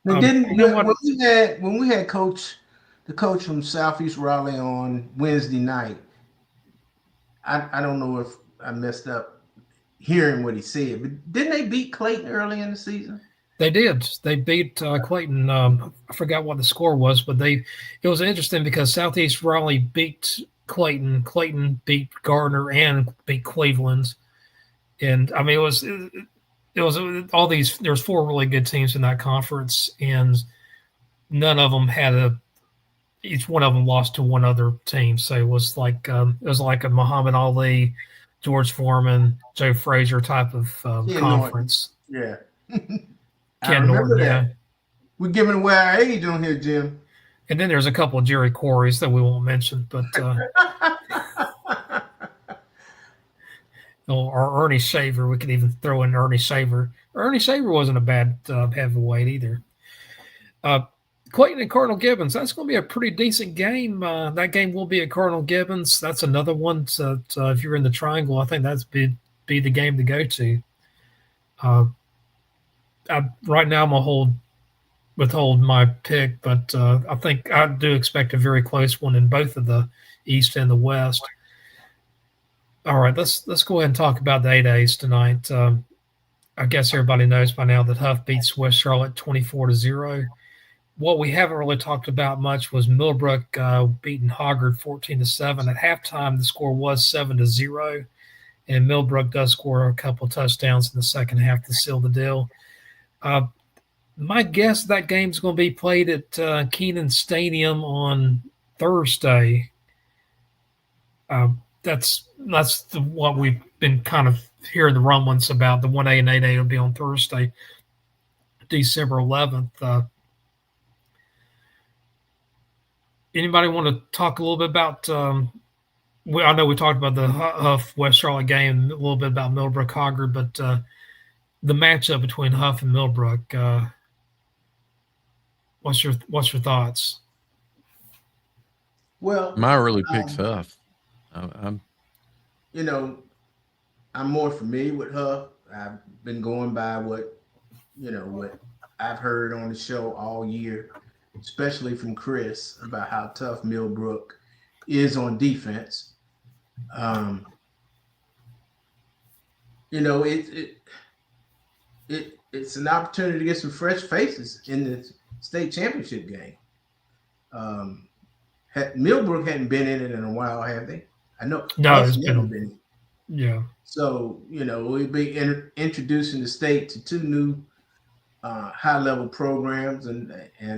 Now, You know what? when we had the coach from Southeast Raleigh on Wednesday night, I don't know if I messed up hearing what he said, but didn't they beat Clayton early in the season? They did. They beat Clayton. I forgot what the score was, but it was interesting because Southeast Raleigh beat Clayton. Clayton beat Gardner and beat Cleveland. And I mean, it was all these. There's 4 really good teams in that conference, and none of them had each one of them lost to one other team. So it was like a Muhammad Ali, George Foreman, Joe Frazier type of conference. Yeah. Ken Norton, yeah. We're giving away our age on here, Jim. And then there's a couple of Jerry Corys that we won't mention, but or Ernie Shaver. We could even throw in Ernie Shaver. Ernie Shaver wasn't a bad heavyweight either. Clayton and Cardinal Gibbons. That's going to be a pretty decent game. That game will be at Cardinal Gibbons. That's another one. If you're in the Triangle, I think that's be the game to go to. Right now, I'm gonna withhold my pick, but I think I do expect a very close one in both of the East and the West. All right, let's go ahead and talk about the 8As tonight. I guess everybody knows by now that Huff beats West Charlotte 24-0. What we haven't really talked about much was Millbrook beating Hoggard 14-7. At halftime, the score was 7-0, and Millbrook does score a couple touchdowns in the second half to seal the deal. My guess that game's going to be played at Keenan Stadium on Thursday. That's what we've been kind of hearing the rumblings about. The 1A and 8A will be on Thursday, December 11th. Anybody want to talk a little bit about I know we talked about the Huff West Charlotte game, a little bit about Millbrook Hoggard, but the matchup between Huff and Millbrook, what's your thoughts? Well, my early picks Huff. I'm more familiar with Huff. I've been going by what I've heard on the show all year, especially from Chris, about how tough Millbrook is on defense. It's an opportunity to get some fresh faces in the state championship game. Millbrook hadn't been in it in a while, have they? I know. No, it's been. Yeah. So we'll be introducing the state to 2 new high-level programs, and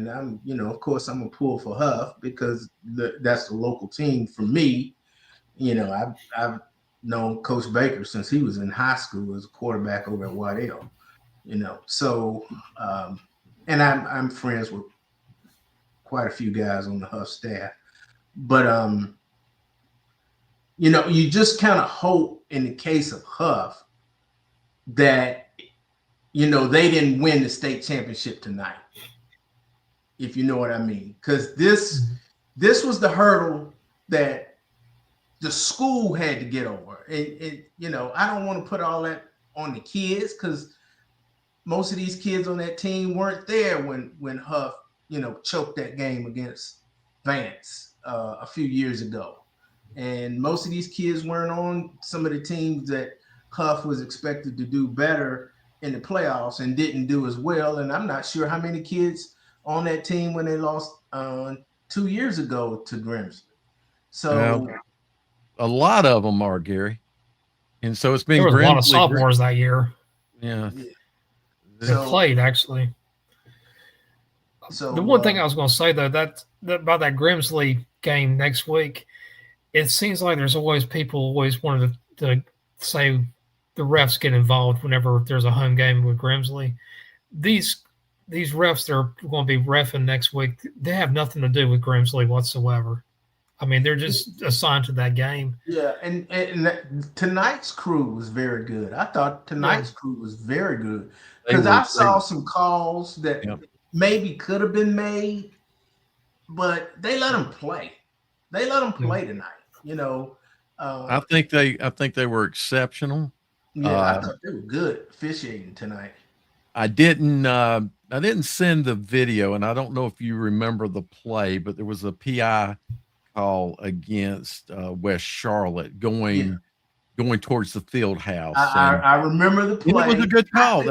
I'm of course I'm gonna pull for Huff because that's the local team for me. I've known Coach Baker since he was in high school as a quarterback over at Waddell. So and I'm friends with quite a few guys on the Huff staff, but you just kind of hope in the case of Huff that they didn't win the state championship tonight, if you know what I mean, because this was the hurdle that the school had to get over. And I don't want to put all that on the kids because most of these kids on that team weren't there when Huff choked that game against Vance a few years ago, and most of these kids weren't on some of the teams that Huff was expected to do better in the playoffs and didn't do as well. And I'm not sure how many kids on that team when they lost 2 years ago to Grimsley. So a lot of them are, Gary. And so it's been there was a lot of sophomores that year. Yeah. They played actually. So the one thing I was going to say though, that about that Grimsley game next week, it seems like there's always people always wanted to say the refs get involved whenever there's a home game with Grimsley. These refs that are going to be reffing next week, they have nothing to do with Grimsley whatsoever. I mean, they're just assigned to that game. Yeah, and tonight's crew was very good. I thought tonight's crew was very good because I saw some calls that maybe could have been made but they let them play. They let them play tonight. You know, I think they were exceptional. yeah, I thought they were good officiating tonight. I didn't send the video, and I don't know if you remember the play, but there was a PI call against West Charlotte going towards the field house. I remember the play. And it was a good call.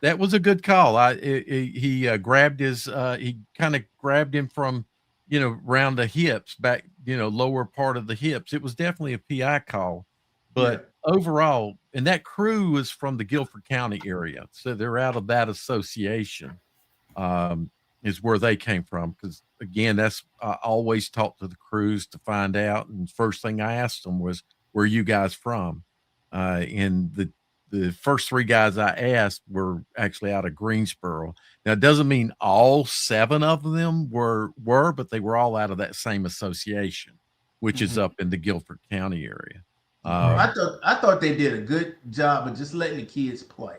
That was a good call. He grabbed he kind of grabbed him from, around the hips, back, lower part of the hips. It was definitely a PI call, but overall, and that crew is from the Guilford County area, so they're out of that association. Is where they came from. Because again, that's I always talk to the crews to find out. And first thing I asked them was, "Where are you guys from?" And the first three guys I asked were actually out of Greensboro. Now, it doesn't mean all 7 of them were, but they were all out of that same association, which is up in the Guilford County area. I thought they did a good job of just letting the kids play.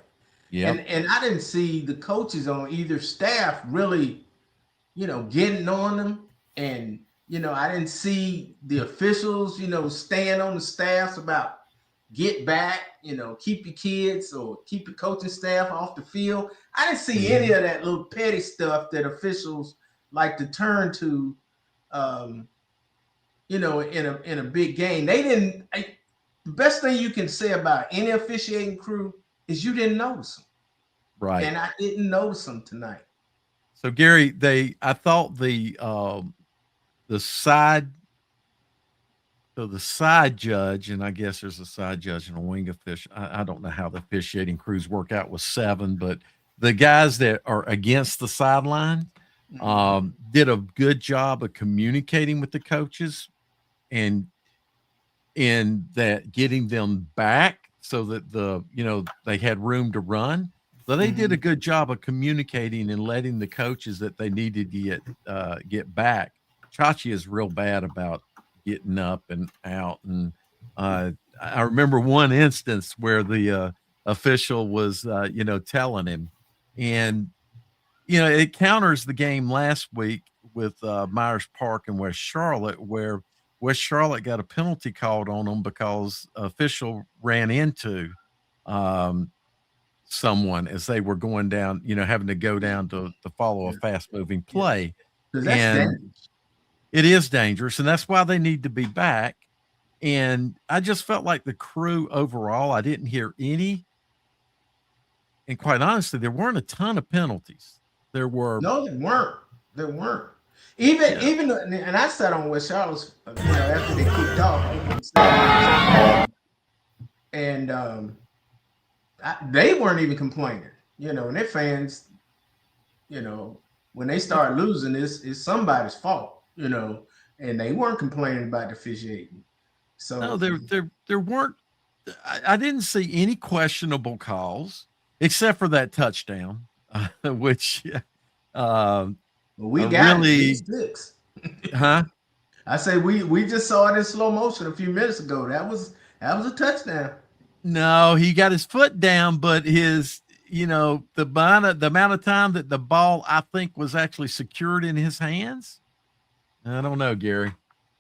Yeah. And I didn't see the coaches on either staff really, getting on them. And, I didn't see the officials, staying on the staffs about get back, keep your kids or keep your coaching staff off the field. I didn't see any of that little petty stuff that officials like to turn to, in a big game. They didn't. The best thing you can say about any officiating crew is you didn't notice them. Right. And I didn't notice them tonight. So Gary, I thought the side judge, and I guess there's a side judge and a wing official. I don't know how the officiating crews work out with 7, but the guys that are against the sideline did a good job of communicating with the coaches and in that getting them back so that they had room to run. So they did a good job of communicating and letting the coaches that they needed to get back. Chachi is real bad about getting up and out. And I remember one instance where the official was, telling him. And, it counters the game last week with Myers Park and West Charlotte, where West Charlotte got a penalty called on them because official ran into someone as they were going down, having to go down to follow a fast moving play. Because that's dangerous. It is dangerous, and that's why they need to be back. And I just felt like the crew overall, I didn't hear any. And quite honestly, there weren't a ton of penalties. There were. No, there weren't. Even, and I sat on West Charlotte's, after they kicked off, and they weren't even complaining, and their fans, when they start losing, it's somebody's fault, and they weren't complaining about the officiating. So no, there weren't. I didn't see any questionable calls except for that touchdown, which. We got really, 6. huh? I say we just saw it in slow motion a few minutes ago. That was a touchdown. No, he got his foot down, but his, the amount of time that the ball I think was actually secured in his hands. I don't know, Gary.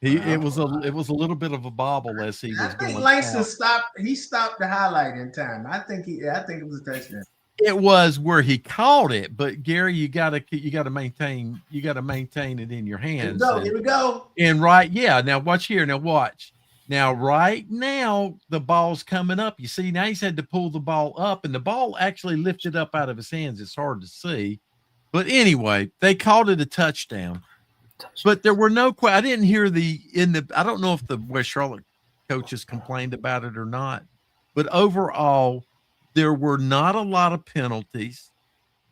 It was a little bit of a bobble as he was going. I think Langston stopped. He stopped the highlight in time. I think it was a touchdown. It was where he caught it, but Gary, you gotta maintain it in your hands. Here we go. And now watch here. Now watch. Now right now the ball's coming up. You see, now he's had to pull the ball up, and the ball actually lifted up out of his hands. It's hard to see, but anyway, they called it a touchdown. But there were no. I didn't hear I don't know if the West Charlotte coaches complained about it or not, but overall. There were not a lot of penalties.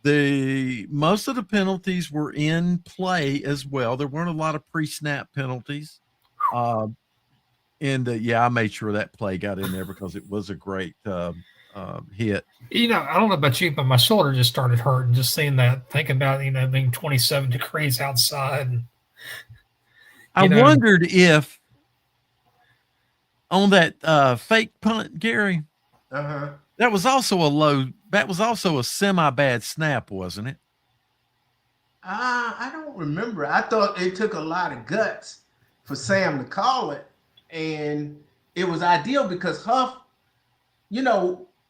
Most of the penalties were in play as well. There weren't a lot of pre-snap penalties. I made sure that play got in there because it was a great hit. I don't know about you, but my shoulder just started hurting just seeing that, thinking about, being 27 degrees outside. I wondered if on that fake punt, Gary, that was also a semi-bad snap, wasn't it? I don't remember. I thought it took a lot of guts for Sam to call it, and it was ideal because Huff,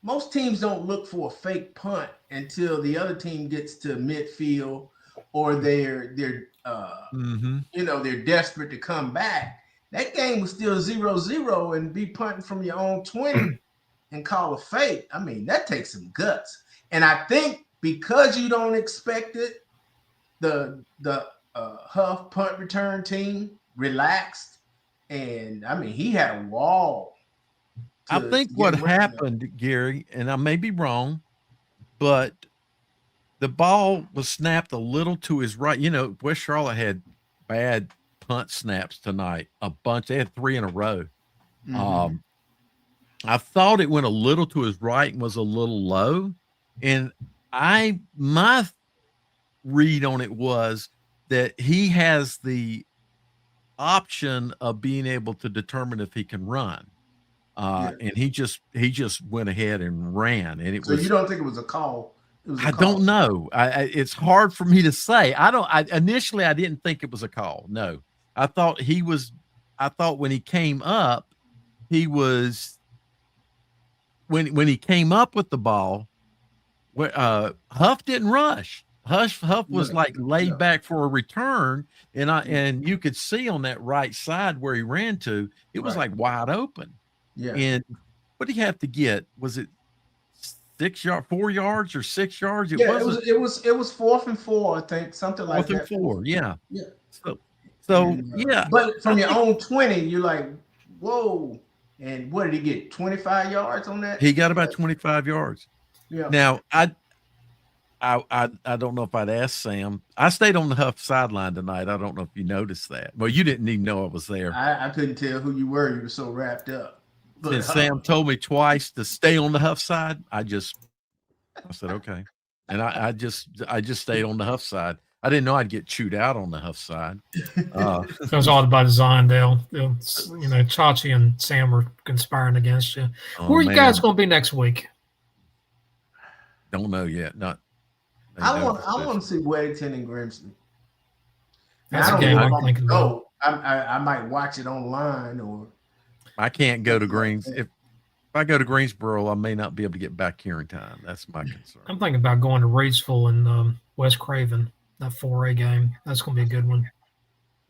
most teams don't look for a fake punt until the other team gets to midfield or Mm-hmm. they're desperate to come back. That game was still 0-0 and be punting from your own 20 and call a fake. I mean, that takes some guts. And I think because you don't expect it, the Huff punt return team relaxed, and I mean he had a wall. I think what happened, Gary, and I may be wrong, but the ball was snapped a little to his right. West Charlotte had bad punt snaps tonight, a bunch. They had 3 in a row. Mm-hmm. I thought it went a little to his right and was a little low, and my read on it was that he has the option of being able to determine if he can run. And he just went ahead and ran, and so you don't think it was a call? I don't know. It's hard for me to say. Initially I didn't think it was a call. No, I thought when he came up, when he came up with the ball, Huff didn't rush. Huff was like laid back for a return, and you could see on that right side where he ran to, it was like wide open. Yeah. And what did he have to get? Was it 4 yards or 6 yards? It was 4th and 4, I think, something like that. 4th and 4, yeah. Yeah. So yeah. But from your own 20, you're like, whoa. And what did he get? 25 yards on that? He got about 25 yards. Yeah. Now I don't know if I'd ask Sam. I stayed on the Huff sideline tonight. I don't know if you noticed that. Well, you didn't even know I was there. I couldn't tell who you were. You were so wrapped up. And Sam told me twice to stay on the Huff side. I said, okay. And I just stayed on the Huff side. I didn't know I'd get chewed out on the Huff side. That was all by design, Dale. Chachi and Sam were conspiring against you. Where are you guys going to be next week? Don't know yet. I want to see Weddington and Grimsley. That's a game I'm thinking about. I might watch it online, or I can't go to Greens. If I go to Greensboro, I may not be able to get back here in time. That's my concern. I'm thinking about going to Reidsville and West Craven, that 4A game. That's going to be a good one.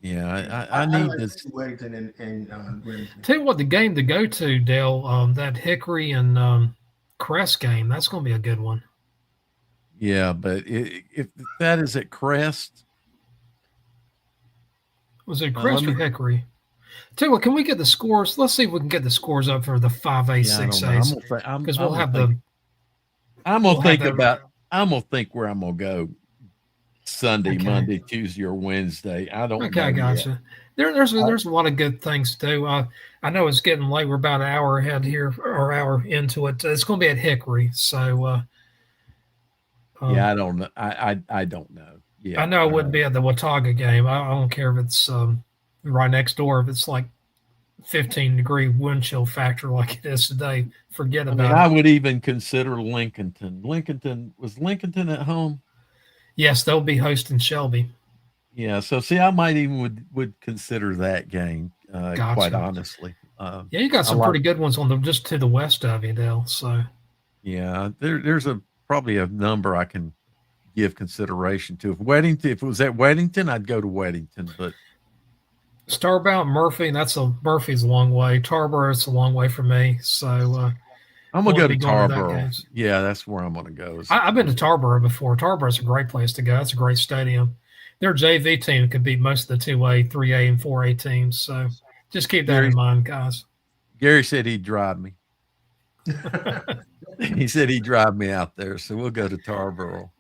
Yeah, I need like this. Weddington and Grimsley. Tell you what, the game to go to, Dale, that Hickory and Crest game, that's going to be a good one. Yeah, but if that is at Crest. Was it Crest or Hickory? Tell you what, can we get the scores? Let's see if we can get the scores up for the 5A, 6A. Because we'll have the. I'm gonna think where I'm gonna go Sunday, Monday, Tuesday, or Wednesday. I don't. Okay, I gotcha. There's a lot of good things to do. I know it's getting late. We're about an hour ahead here, or hour into it. It's going to be at Hickory, so. I don't know. I don't know. Yeah, I know I wouldn't be at the Watauga game. I don't care if it's right next door. If it's like 15-degree wind chill factor like it is today, forget about it. I would even consider Lincolnton. Was Lincolnton at home? Yes, they'll be hosting Shelby. Yeah, so see, I might even would consider that game. Gotcha. Quite honestly. Yeah, you got some pretty good ones on just to the west of you, Dale. So. Yeah, there's probably a number I can give consideration to. If it was at Weddington, I'd go to Weddington, but Starbound, Murphy, Murphy's a long way. Tarboro, it's a long way for me. So I'm gonna go to Tarboro. Yeah, that's where I'm gonna go. I've been to Tarboro before. Tarboro's a great place to go. It's a great stadium. Their JV team could beat most of the 2A, 3A, and 4A teams. So just keep that in mind, guys. Gary said he'd drive me. He said he'd drive me out there, so we'll go to Tarboro.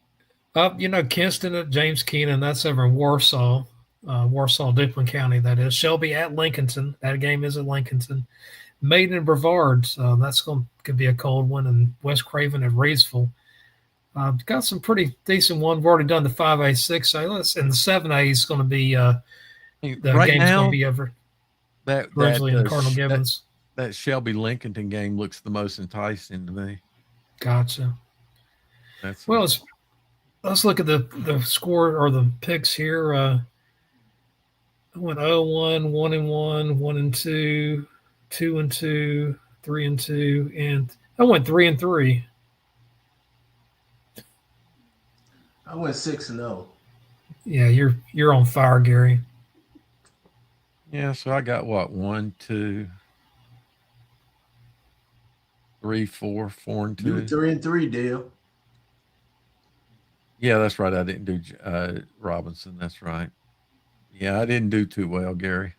Kinston at James Keenan, that's over in Warsaw, Duplin County, that is. Shelby at Lincolnton. That game is at Lincolnton. Maiden and Brevard, could be a cold one, and West Craven at Reidsville. Got some pretty decent one. We've already done the 5A, 6A, and the 7A is going to be the game's going to be over. Grizzly and Cardinal Gibbons. That Shelby Lincolnton game looks the most enticing to me. Gotcha. Let's let's look at the score or the picks here. I went 0-1, 1-1, 1-2, 2-2, 3-2, and I went 3-3. I went 6-0. Yeah, you're on fire, Gary. Yeah, so I got what, 1, 2, 3, 4, 4 and You were 2. 3-3, Dale. Yeah, that's right. I didn't do Robinson. That's right. Yeah, I didn't do too well, Gary,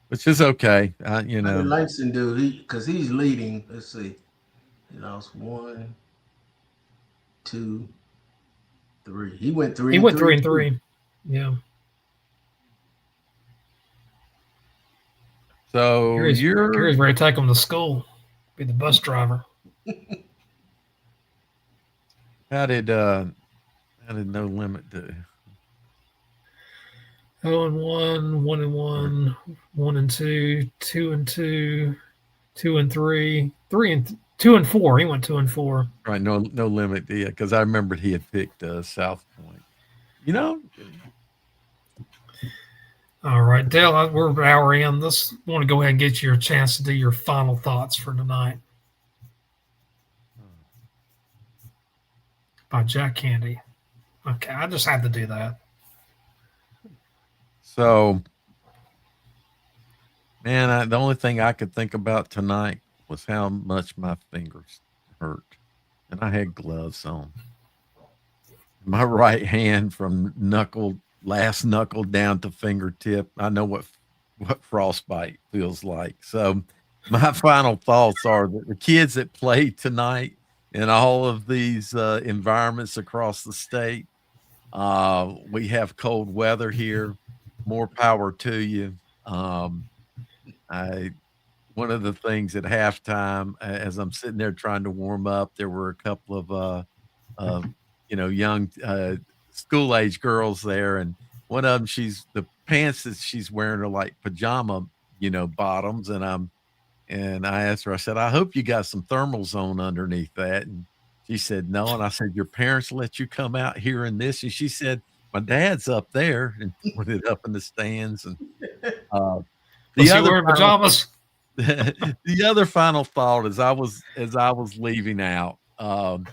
which is okay. How did Langston do? Because he's leading. Let's see. He lost 1, 2, 3. He went 3 He and went 3 3 and too. 3. Yeah. So Gary's ready to take him to school. Be the bus driver. how did No Limit do? 0-1, 1-1, 1-2, 2-2, 2-3, 2-4. He went 2-4. Right, No Limit, yeah, because I remembered he had picked South Point. All right, Dale, we're an hour in. Let's want to go ahead and get you a chance to do your final thoughts for tonight by Jack Candy. Okay, I just had to do that. So, man, the only thing I could think about tonight was how much my fingers hurt, and I had gloves on. My right hand from last knuckle down to fingertip. I know what frostbite feels like. So, my final thoughts are that the kids that played tonight in all of these environments across the state, we have cold weather here. More power to you. I One of the things at halftime, as I'm sitting there trying to warm up, there were a couple of uh, young school age girls there, and one of them, the pants that she's wearing are like pajama, bottoms, and I asked her, I said, I hope you got some thermals on underneath that. And she said, no. And I said, your parents let you come out here in this? And she said, my dad's up there, and pointed up in the stands. And uh, Was the he other wearing final, pajamas? the other final thought as I was leaving out, and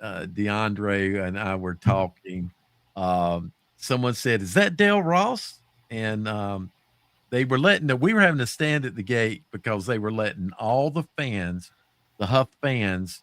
DeAndre and I were talking. Someone said, "Is that Dale Ross?" And we were having to stand at the gate because they were letting all the fans, the Huff fans,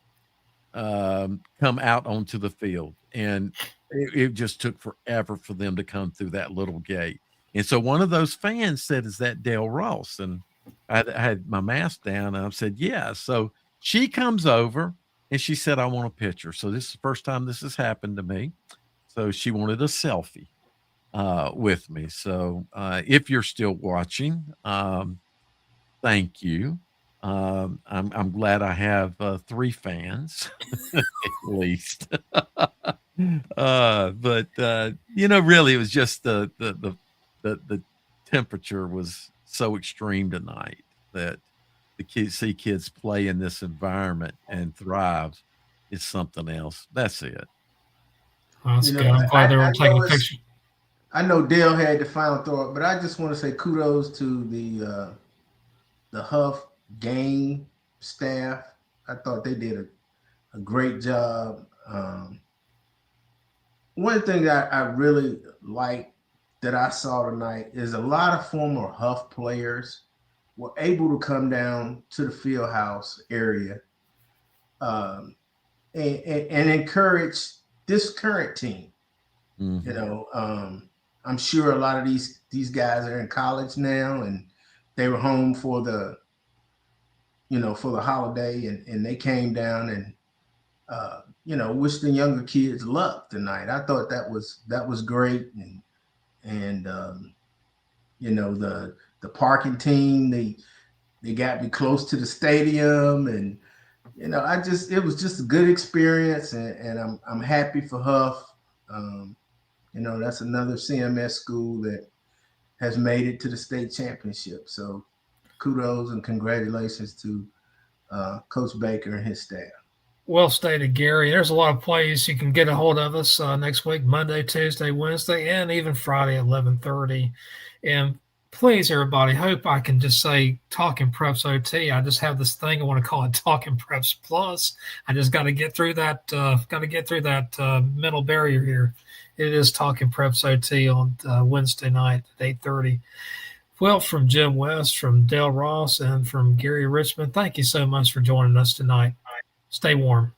come out onto the field, and it just took forever for them to come through that little gate. And so one of those fans said, "Is that Dale Ross?" And I had my mask down, and I said, "Yeah." So she comes over and she said, "I want a picture." So this is the first time this has happened to me. So she wanted a selfie with me. So if you're still watching, thank you. I'm glad I have 3 fans at least. But really, it was just the temperature was so extreme tonight that see kids play in this environment and thrive is something else. That's it. That's You know, good. I'm glad they I were taking know a picture. I know Dale had the final thought, but I just want to say kudos to the Huff game staff. I thought they did a great job. One thing that I really like that I saw tonight is a lot of former Huff players were able to come down to the field house area, um, and encourage this current team. You Mhm. know, I'm sure a lot of these guys are in college now, and they were home for the holiday, and they came down and wish the younger kids luck tonight. I thought that was great, and the parking team, they got me close to the stadium, and it was just a good experience, and I'm happy for Huff. That's another CMS school that has made it to the state championship. So kudos and congratulations to Coach Baker and his staff. Well stated, Gary. There's a lot of plays you can get a hold of us next week, Monday, Tuesday, Wednesday, and even Friday at 11:30. And please, everybody, hope I can just say Talking Preps OT. I just have this thing I want to call it Talking Preps Plus. I just got to get through that. Mental barrier here. It is Talking Preps OT on Wednesday night at 8:30. Well, from Jim West, from Dale Ross, and from Gary Richmond, thank you so much for joining us tonight. Stay warm.